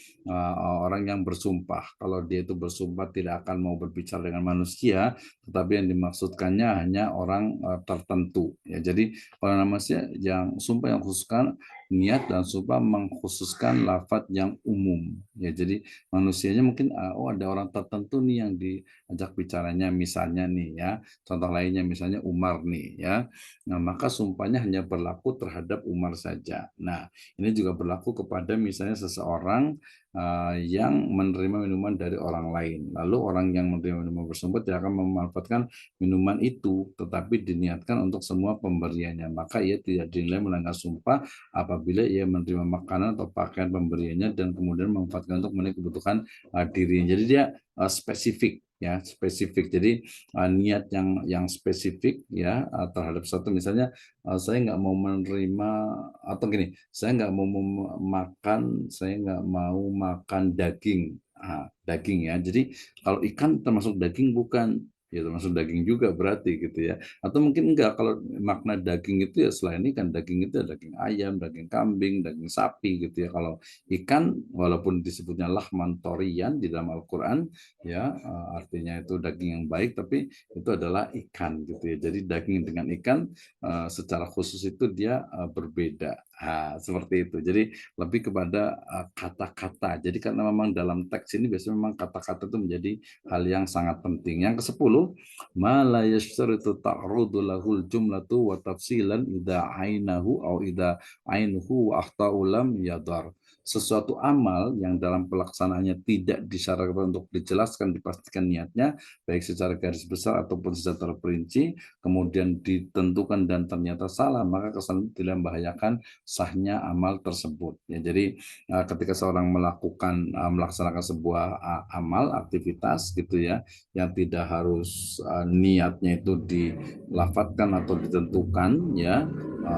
orang yang bersumpah, kalau dia itu bersumpah tidak akan mau berbicara dengan manusia, tetapi yang dimaksudkannya hanya orang tertentu. Ya, jadi kalau namanya yang sumpah yang khususkan, niat dan sumpah mengkhususkan lafaz yang umum. Ya, jadi manusianya mungkin oh ada orang tertentu nih yang diajak bicaranya, misalnya nih, ya. Contoh lainnya misalnya Umar nih, ya. Nah, maka sumpahnya hanya berlaku terhadap Umar saja. Nah, ini juga berlaku kepada misalnya seseorang yang menerima minuman dari orang lain. Lalu orang yang menerima minuman bersumpah tidak akan memanfaatkan minuman itu, tetapi diniatkan untuk semua pemberiannya. Maka ia tidak dinilai melanggar sumpah apabila ia menerima makanan atau pakaian pemberiannya dan kemudian memanfaatkan untuk memenuhi kebutuhan dirinya. Jadi dia spesifik, ya, spesifik. Jadi niat yang spesifik, ya, terhadap satu, misalnya saya nggak mau menerima, atau gini, saya nggak mau makan, saya nggak mau makan daging. Daging, ya. Jadi kalau ikan termasuk daging bukan? Ya termasuk daging juga berarti, gitu, ya. Atau mungkin enggak, kalau makna daging itu ya selain ikan, daging itu ya daging ayam, daging kambing, daging sapi, gitu, ya. Kalau ikan, walaupun disebutnya lahman torian di dalam Al-Quran, ya, artinya itu daging yang baik, tapi itu adalah ikan, gitu, ya. Jadi daging dengan ikan secara khusus itu dia berbeda. Seperti itu. Jadi lebih kepada kata-kata. Jadi karena memang dalam teks ini biasanya memang kata-kata itu menjadi hal yang sangat penting. Yang ke-10, ma la yashtaritu ta'rudu lahul jumlatu wa tafsilan idza ainahu au idza ainuhu wa akhtau lam yadar. Sesuatu amal yang dalam pelaksanaannya tidak disyaratkan untuk dijelaskan, dipastikan niatnya, baik secara garis besar ataupun secara terperinci, kemudian ditentukan dan ternyata salah, maka kesalahan tidak membahayakan sahnya amal tersebut. Ya, jadi ketika seorang melaksanakan sebuah amal, aktivitas, gitu, ya, yang tidak harus niatnya itu dilafatkan atau ditentukan, ya,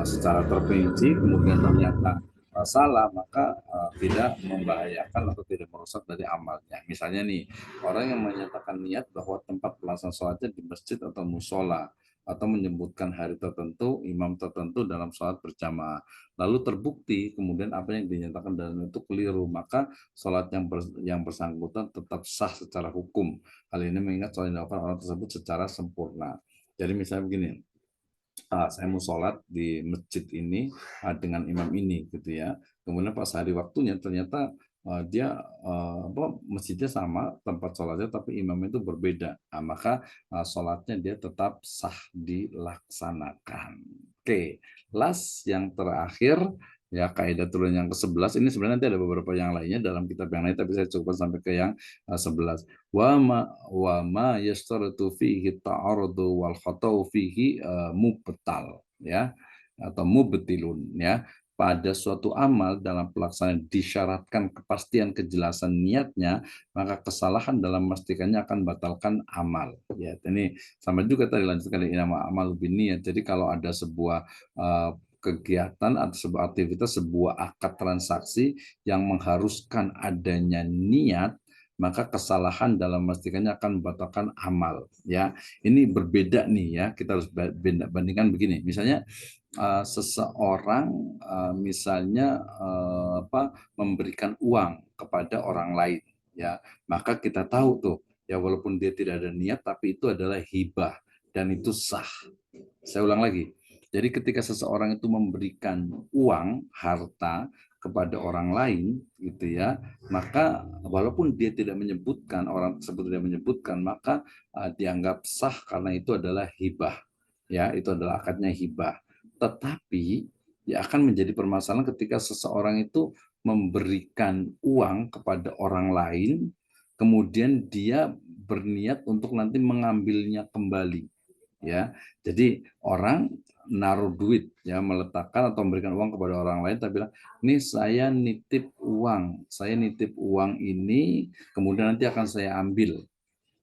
secara terperinci, kemudian ternyata salah, maka tidak membahayakan atau tidak merusak dari amalnya. Misalnya nih, orang yang menyatakan niat bahwa tempat pelaksanaan sholatnya di masjid atau musola, atau menyebutkan hari tertentu, imam tertentu dalam sholat berjamaah. Lalu terbukti kemudian apa yang dinyatakan dalam itu keliru, maka sholat yang bersangkutan tetap sah secara hukum. Hal ini mengingat sholat yang dilakukan orang tersebut secara sempurna. Jadi misalnya begini, saya mau sholat di masjid ini dengan imam ini, gitu, ya. Kemudian pas hari waktunya ternyata dia masjidnya sama, tempat sholatnya, tapi imamnya itu berbeda. Nah, maka sholatnya dia tetap sah dilaksanakan. Oke, last yang terakhir ya kaidah turun yang ke-11 ini sebenarnya nanti ada beberapa yang lainnya dalam kitab yang lain tapi saya cukup sampai ke yang 11. Wa ma yastaratu fihi ta'arudu wal khatau fihi mubtal ya atau mubtilun ya pada suatu amal dalam pelaksanaan disyaratkan kepastian kejelasan niatnya, maka kesalahan dalam memastikannya akan batalkan amal. Ya, ini sama juga tadi lanjutkan dari nama amal bin niat. Jadi kalau ada sebuah kegiatan atau sebuah aktivitas, sebuah akad transaksi yang mengharuskan adanya niat, maka kesalahan dalam memastikannya akan membatalkan amal. Ya, ini berbeda nih ya. Kita harus bandingkan begini. Misalnya seseorang misalnya memberikan uang kepada orang lain ya maka kita tahu tuh ya walaupun dia tidak ada niat tapi itu adalah hibah dan itu sah. Saya ulang lagi, jadi ketika seseorang itu memberikan uang harta kepada orang lain gitu ya maka walaupun dia tidak menyebutkan orang tersebut tidak menyebutkan maka dianggap sah karena itu adalah hibah ya itu adalah akadnya hibah. Tetapi ya akan menjadi permasalahan ketika seseorang itu memberikan uang kepada orang lain, kemudian dia berniat untuk nanti mengambilnya kembali. Ya, jadi orang naruh duit ya meletakkan atau memberikan uang kepada orang lain tapi bilang ini saya nitip uang ini kemudian nanti akan saya ambil.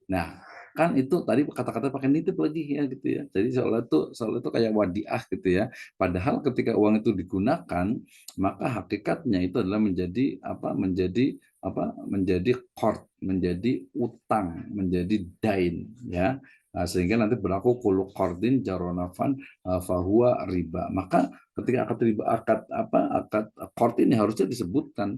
Nah, kan itu tadi kata-kata pakai nitip lagi ya gitu ya. Jadi soal itu kayak wadiah gitu ya. Padahal ketika uang itu digunakan, maka hakikatnya itu adalah menjadi menjadi qard, menjadi utang, menjadi dain ya. Nah, sehingga nanti berlaku kullu qardin jaronafan fahuwa riba. Maka ketika akad qard ini harusnya disebutkan.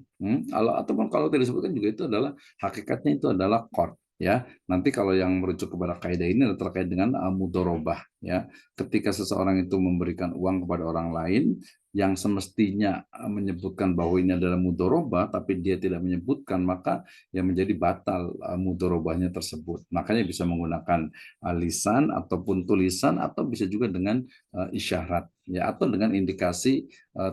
Ataupun kalau tidak disebutkan juga itu adalah hakikatnya itu adalah qard ya. Nanti kalau yang merujuk kepada kaidah ini adalah terkait dengan mudorobah ya. Ketika seseorang itu memberikan uang kepada orang lain yang semestinya menyebutkan bahwa ini adalah mudorobah tapi dia tidak menyebutkan maka yang menjadi batal mudorobahnya tersebut. Makanya bisa menggunakan lisan ataupun tulisan atau bisa juga dengan isyarat ya atau dengan indikasi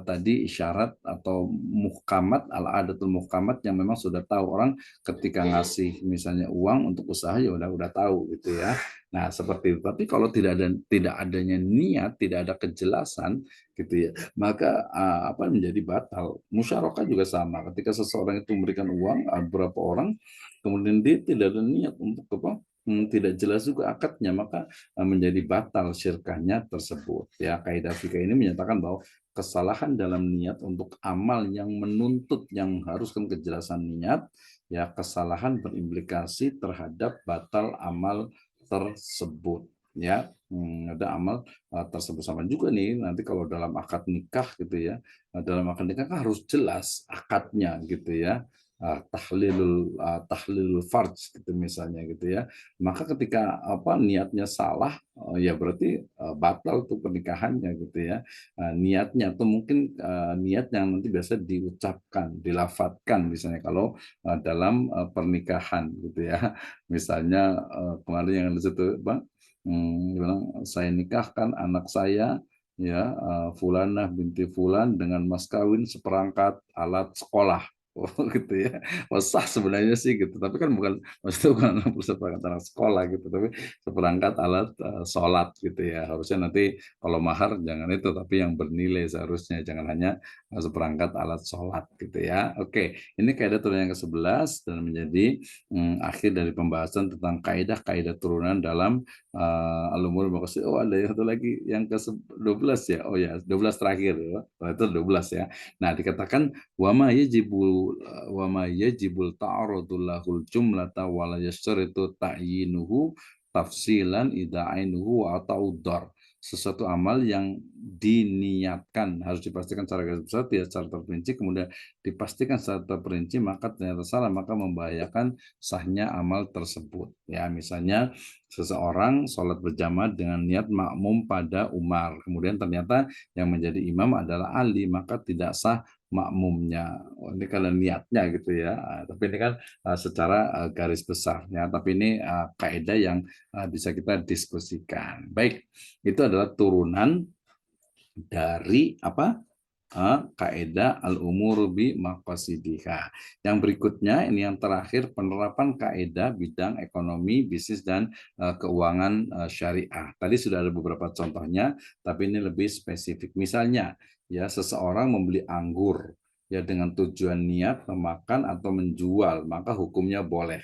tadi isyarat atau muhkamat al-adatul muhkamat yang memang sudah tahu orang ketika ngasih misalnya uang untuk usaha ya udah tahu gitu ya. Nah, seperti itu. Tapi kalau tidak adanya niat, tidak ada kejelasan gitu ya, maka menjadi batal. Musyarakah juga sama. Ketika seseorang itu memberikan uang beberapa orang, kemudian dia tidak ada niat untuk tidak jelas juga akadnya, maka menjadi batal syirkahnya tersebut. Ya, kaidah fikih ini menyatakan bahwa kesalahan dalam niat untuk amal yang menuntut yang mengharuskan kejelasan niat ya kesalahan berimplikasi terhadap batal amal tersebut ya. Ada amal tersebut sama juga nih nanti kalau dalam akad nikah gitu ya. Dalam akad nikah kan harus jelas akadnya gitu ya. Tahlilul farj gitu misalnya gitu ya. Maka ketika niatnya salah ya berarti batal tuh pernikahannya gitu ya. Niatnya atau mungkin niat yang nanti biasa diucapkan, dilafatkan misalnya kalau dalam pernikahan gitu ya. Misalnya kemarin yang di situ Bang bilang saya nikahkan anak saya ya Fulanah binti Fulan dengan mas kawin seperangkat alat sekolah. Oh gitu ya. Oh, sah sebenarnya sih gitu. Tapi kan maksudnya bukan seperangkat alat sekolah gitu, tapi seperangkat alat sholat gitu ya. Harusnya nanti kalau mahar jangan itu, tapi yang bernilai seharusnya jangan hanya seperangkat alat sholat gitu ya. Oke, ini kaidah turunan yang ke-11 dan menjadi akhir dari pembahasan tentang kaidah-kaidah turunan dalam Al-Umur Maqasid. Oh, ada satu lagi yang ke-12 ya. Oh ya, 12 terakhir ya. Oh, itu 12 ya. Nah, dikatakan wa ma yajibul ta'arudul lahul jumlata wa la yashtaritu ta'yinuhu tafsilan ida'ainuhu atau dar. Sesuatu amal yang diniatkan harus dipastikan secara garis besar tidak secara terperinci kemudian dipastikan secara terperinci maka ternyata salah maka membahayakan sahnya amal tersebut ya misalnya seseorang sholat berjamaah dengan niat makmum pada Umar kemudian ternyata yang menjadi imam adalah Ali maka tidak sah makmumnya. Oh, ini karena niatnya gitu ya. Tapi ini kan secara garis besarnya. Tapi ini kaidah yang bisa kita diskusikan. Baik, itu adalah turunan dari apa? Kaidah al-umur bi maqasidiha. Yang berikutnya ini yang terakhir, penerapan kaidah bidang ekonomi, bisnis dan keuangan syariah. Tadi sudah ada beberapa contohnya, tapi ini lebih spesifik. Misalnya, ya seseorang membeli anggur ya dengan tujuan niat memakan atau menjual, maka hukumnya boleh.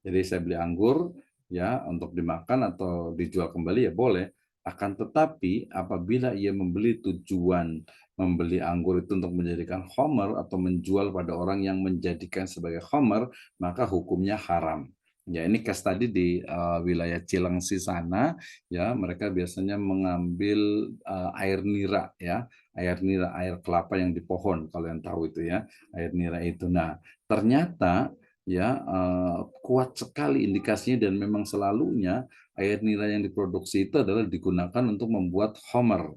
Jadi saya beli anggur ya untuk dimakan atau dijual kembali ya boleh. Akan tetapi apabila ia membeli tujuan membeli anggur itu untuk menjadikan khamar atau menjual pada orang yang menjadikan sebagai khamar, maka hukumnya haram. Ya, ini case tadi di wilayah Cilengsi sana, ya mereka biasanya mengambil air nira, ya air nira, air kelapa yang di pohon, kalau yang tahu itu ya, air nira itu. Nah, ternyata ya kuat sekali indikasinya dan memang selalunya air nira yang diproduksi itu adalah digunakan untuk membuat khamar,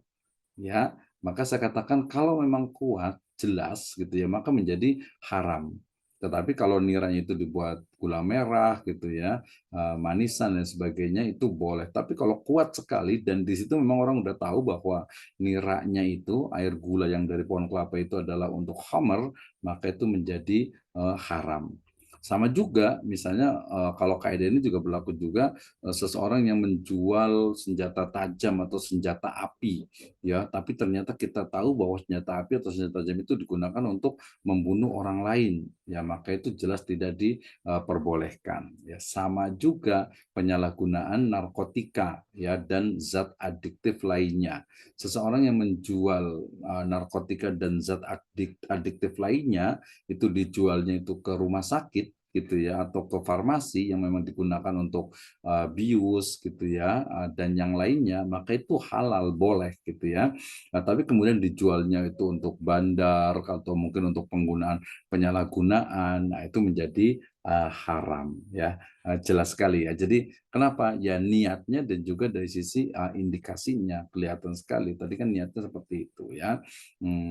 ya. Maka saya katakan kalau memang kuat, jelas gitu ya, maka menjadi haram. Tetapi kalau niranya itu dibuat gula merah gitu ya, manisan dan sebagainya itu boleh. Tapi kalau kuat sekali dan di situ memang orang udah tahu bahwa niranya itu air gula yang dari pohon kelapa itu adalah untuk khamar, maka itu menjadi haram. Sama juga misalnya kalau kaidah ini juga berlaku juga seseorang yang menjual senjata tajam atau senjata api ya, tapi ternyata kita tahu bahwa senjata api atau senjata tajam itu digunakan untuk membunuh orang lain, ya maka itu jelas tidak diperbolehkan. Ya, sama juga penyalahgunaan narkotika ya dan zat adiktif lainnya. Seseorang yang menjual narkotika dan zat adiktif lainnya itu dijualnya itu ke rumah sakit gitu ya atau ke farmasi yang memang digunakan untuk bius gitu ya dan yang lainnya, maka itu halal boleh gitu ya. Nah, tapi kemudian dijualnya itu untuk bandar atau mungkin untuk penggunaan penyalahgunaan, nah itu menjadi haram ya. Jelas sekali ya. Jadi kenapa ya niatnya dan juga dari sisi indikasinya kelihatan sekali. Tadi kan niatnya seperti itu ya.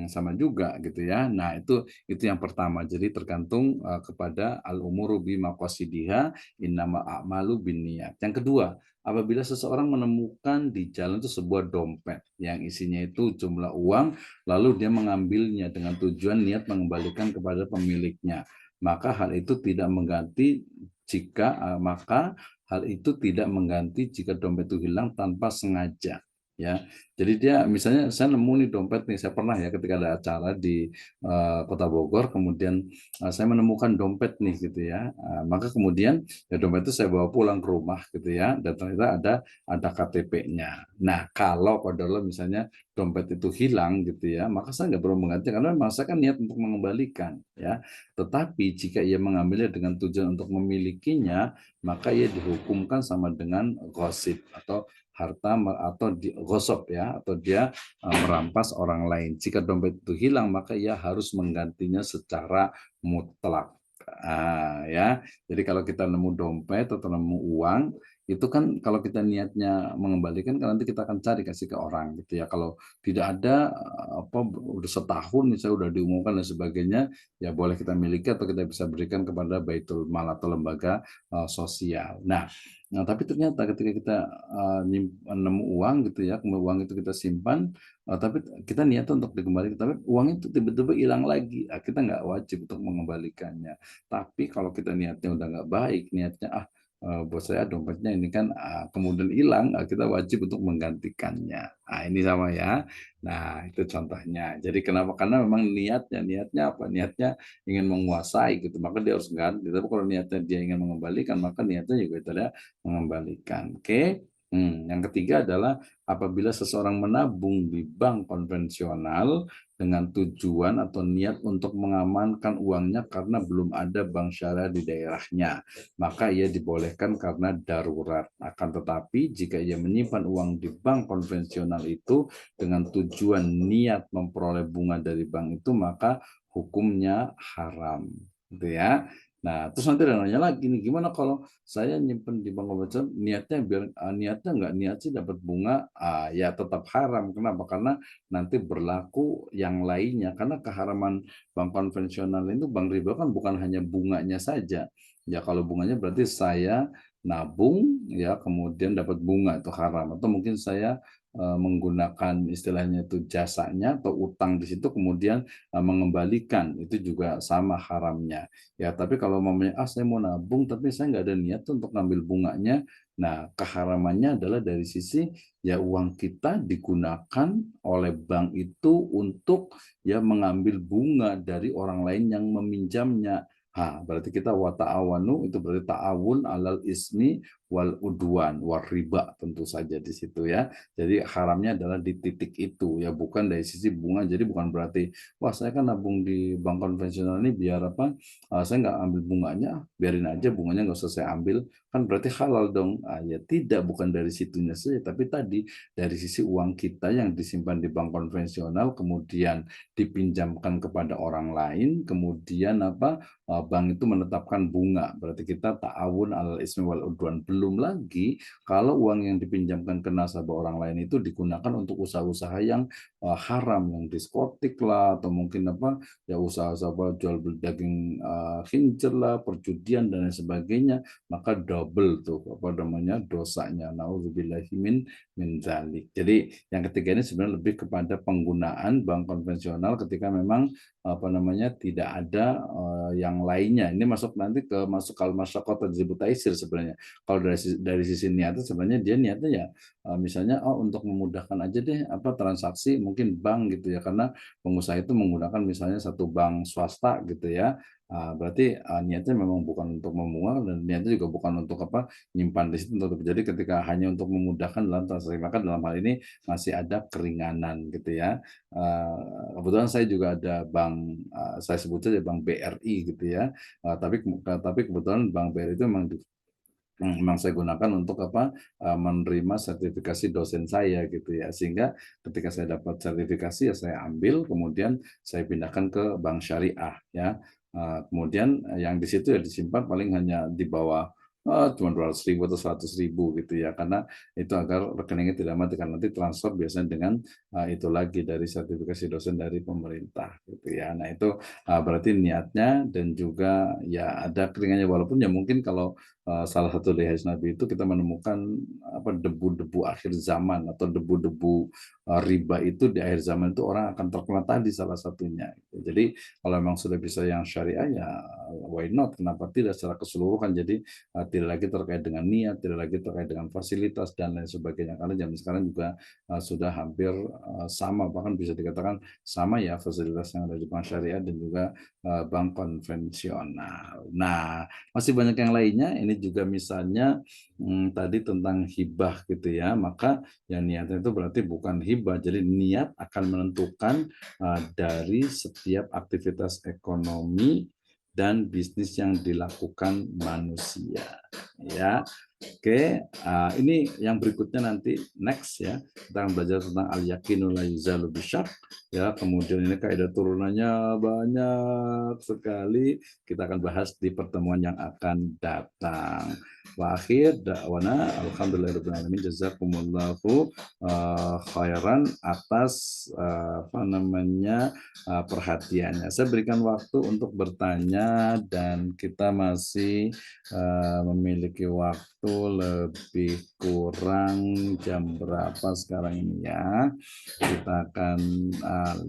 Sama juga gitu ya. Nah, itu yang pertama. Jadi tergantung kepada al-umuru bi maqasidiha innamal a'malu binniyat. Yang kedua, apabila seseorang menemukan di jalan itu sebuah dompet yang isinya itu jumlah uang, lalu dia mengambilnya dengan tujuan niat mengembalikan kepada pemiliknya, maka hal itu tidak mengganti jika dompet itu hilang tanpa sengaja. Ya, jadi dia misalnya saya nemu nih dompet nih, saya pernah ya ketika ada acara di Kota Bogor, kemudian saya menemukan dompet nih gitu ya, maka kemudian ya dompet itu saya bawa pulang ke rumah gitu ya, dan ternyata ada KTP-nya. Nah kalau pada misalnya dompet itu hilang gitu ya, maka saya nggak perlu mengganti karena memang saya kan niat untuk mengembalikan ya. Tetapi jika ia mengambilnya dengan tujuan untuk memilikinya, maka ia dihukumkan sama dengan ghosib atau harta atau gosop ya, atau dia merampas orang lain. Jika dompet itu hilang, maka ia harus menggantinya secara mutlak. Ya, jadi kalau kita nemu dompet atau nemu uang, itu kan kalau kita niatnya mengembalikan kan nanti kita akan cari kasih ke orang gitu ya. Kalau tidak ada apa udah setahun misalnya udah diumumkan dan sebagainya, ya boleh kita miliki atau kita bisa berikan kepada Baitul Mal atau lembaga sosial. Nah, tapi ternyata ketika kita nemu uang gitu ya, kemudian uang itu kita simpan, tapi kita niat untuk dikembalikan, tapi uang itu tiba-tiba hilang lagi, kita nggak wajib untuk mengembalikannya. Tapi kalau kita niatnya udah nggak baik, niatnya buat saya dompetnya ini kan kemudian hilang, kita wajib untuk menggantikannya. Nah, ini sama ya. Nah, itu contohnya. Jadi kenapa? Karena memang niatnya apa? Niatnya ingin menguasai gitu, maka dia harus ganti. Tapi kalau niatnya dia ingin mengembalikan, maka niatnya juga itu ada mengembalikan. Oke. Yang ketiga adalah apabila seseorang menabung di bank konvensional dengan tujuan atau niat untuk mengamankan uangnya karena belum ada bank syariah di daerahnya, maka ia dibolehkan karena darurat. Akan tetapi jika ia menyimpan uang di bank konvensional itu dengan tujuan niat memperoleh bunga dari bank itu, maka hukumnya haram. Gitu ya. Nah, terus nanti ada nanya lagi nih, gimana kalau saya nyimpen di bank konvensional niatnya biar niatnya nggak niat sih dapat bunga, ya tetap haram. Kenapa? Karena nanti berlaku yang lainnya. Karena keharaman bank konvensional itu bank riba kan bukan hanya bunganya saja. Ya kalau bunganya berarti saya nabung ya kemudian dapat bunga itu haram, atau mungkin saya menggunakan istilahnya itu jasanya atau utang di situ kemudian mengembalikan, itu juga sama haramnya. Ya, tapi kalau mamanya, saya mau nabung, tapi saya nggak ada niat untuk ngambil bunganya. Nah, keharamannya adalah dari sisi ya uang kita digunakan oleh bank itu untuk ya mengambil bunga dari orang lain yang meminjamnya. Berarti kita wa ta'awanu itu berarti ta'awun alal ismi wal udwan wal riba tentu saja di situ ya. Jadi haramnya adalah di titik itu ya, bukan dari sisi bunga. Jadi bukan berarti wah saya kan nabung di bank konvensional ini biar apa, saya nggak ambil bunganya, biarin aja bunganya nggak usah saya ambil, kan berarti halal dong. Ya tidak, bukan dari situnya saja, tapi tadi dari sisi uang kita yang disimpan di bank konvensional kemudian dipinjamkan kepada orang lain, kemudian apa, bank itu menetapkan bunga, berarti kita ta'awun alal ismi wal udwan. Belum lagi kalau uang yang dipinjamkan ke nasabah orang lain itu digunakan untuk usaha-usaha yang haram, yang diskotik lah, atau mungkin apa ya usaha-usaha jual beli daging khincir lah, perjudian dan lain sebagainya, maka double tuh apa namanya dosanya. Nauzubillahi min dzalik. Jadi yang ketiga ini sebenarnya lebih kepada penggunaan bank konvensional ketika memang apa namanya tidak ada yang lainnya. Ini masuk nanti ke masuk kalau masyarakat disebut taisir sebenarnya. Kalau dari sisi niatnya sebenarnya dia niatnya ya misalnya untuk memudahkan aja deh apa transaksi mungkin bank gitu ya, karena pengusaha itu menggunakan misalnya satu bank swasta gitu ya. Berarti niatnya memang bukan untuk memungut dan niatnya juga bukan untuk apa nyimpan di situ untuk, jadi ketika hanya untuk memudahkan dalam transaksi, maka dalam hal ini masih ada keringanan gitu ya. Kebetulan saya juga ada bank, saya sebut saja bank BRI gitu ya. Tapi kebetulan bank BRI itu memang saya gunakan untuk apa, menerima sertifikasi dosen saya gitu ya, sehingga ketika saya dapat sertifikasi ya saya ambil kemudian saya pindahkan ke bank syariah ya. Kemudian yang di situ ya disimpan paling hanya di bawah cuma 200.000 atau 100.000 gitu ya, karena itu agar rekeningnya tidak mati, karena nanti transfer biasanya dengan itu lagi dari sertifikasi dosen dari pemerintah gitu ya. Nah itu berarti niatnya dan juga ya ada keringannya, walaupun ya mungkin kalau salah satu dari hadis Nabi itu kita menemukan apa debu-debu akhir zaman atau debu-debu riba itu di akhir zaman itu orang akan terkena tadi salah satunya. Jadi kalau memang sudah bisa yang syariah ya why not? Kenapa tidak secara keseluruhan? Jadi tidak lagi terkait dengan niat, tidak lagi terkait dengan fasilitas dan lain sebagainya. Karena zaman sekarang juga sudah hampir sama, bahkan bisa dikatakan sama ya fasilitas yang ada di bank syariah dan juga bank konvensional. Nah, masih banyak yang lainnya. Ini juga misalnya tadi tentang hibah gitu ya. Maka yang niatnya itu berarti bukan hibah. Jadi niat akan menentukan dari setiap aktivitas ekonomi dan bisnis yang dilakukan manusia. Ya, oke. Ini yang berikutnya nanti next ya. Kita akan belajar tentang al-yaqinu la yuzalu bisyak. Ya, kemudian ini kaidah turunannya banyak sekali. Kita akan bahas di pertemuan yang akan datang. Wa akhir da'wana alhamdulillahirabbil alamin, jazakumullahu khairan atas apa namanya perhatiannya. Saya berikan waktu untuk bertanya dan kita masih memiliki waktu lebih kurang jam berapa sekarang ini ya. Kita akan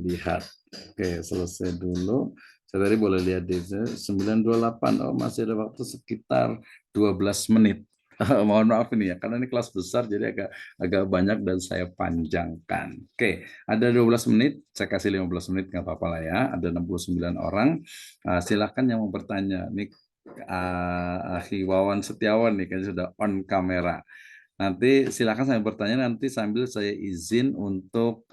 lihat. Oke, selesai dulu. Saya tadi boleh lihat di 9:28. Oh, masih ada waktu sekitar 12 menit. Mohon maaf ini ya, karena ini kelas besar jadi agak agak banyak dan saya panjangkan. Oke, ada 12 menit, saya kasih 15 menit nggak apa-apa lah ya. Ada 69 orang. Silakan yang mau bertanya. Nih Akhi Wawan Setiawan nih kan sudah on kamera. Nanti silakan saya bertanya, nanti sambil saya izin untuk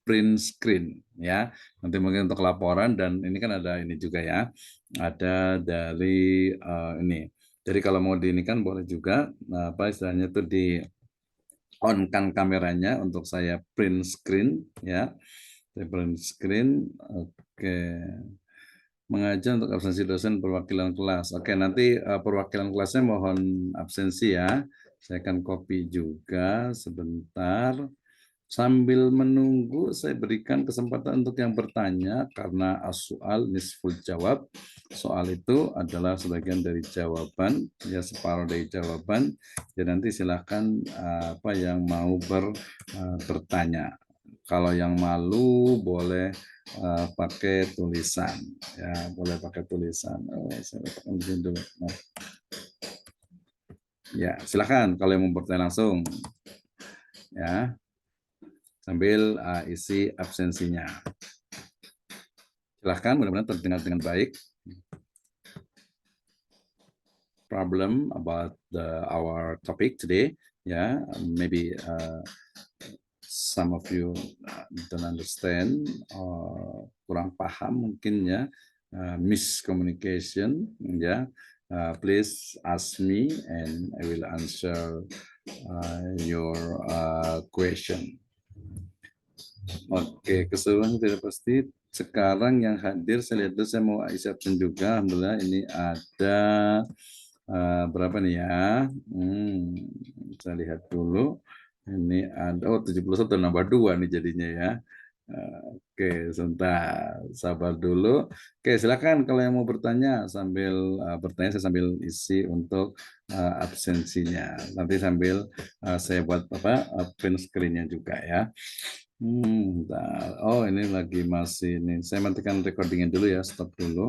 print screen ya. Nanti mungkin untuk laporan, dan ini kan ada ini juga ya. Ada dari ini. Jadi kalau mau di ini kan boleh juga apa istilahnya itu di on kan kameranya untuk saya print screen ya. Saya print screen. Oke. mengajar untuk absensi dosen perwakilan kelas. Oke, nanti perwakilan kelasnya mohon absensi ya. Saya akan copy juga sebentar. Sambil menunggu, saya berikan kesempatan untuk yang bertanya karena soal nisful jawab. Soal itu adalah sebagian dari jawaban, ya separuh dari jawaban. Ya nanti silakan apa yang mau bertanya. Kalau yang malu boleh pakai tulisan, ya boleh pakai tulisan. Oh, saya letakkan di sini dulu. Nah, ya silakan kalau yang mau bertanya langsung, ya sambil isi absensinya. Silahkan, mudah-mudahan terdengar dengan baik. Problem about our topic today, yeah, maybe some of you don't understand, kurang paham mungkin ya, miscommunication, ya. Please ask me and I will answer your question. Oke, keseluruhan tidak pasti. Sekarang yang hadir, saya lihat dulu, saya mau isi absen juga. Alhamdulillah ini ada berapa nih ya? Saya lihat dulu. Ini ada, 71 nambah 2 nih jadinya ya. Oke, sebentar, sabar dulu. Oke, silakan kalau yang mau bertanya sambil bertanya, saya sambil isi untuk absensinya. Nanti sambil saya buat apa print screen-nya juga ya. Bentar. Oh, ini lagi masih ini. Saya matikan recordingnya dulu ya, stop dulu.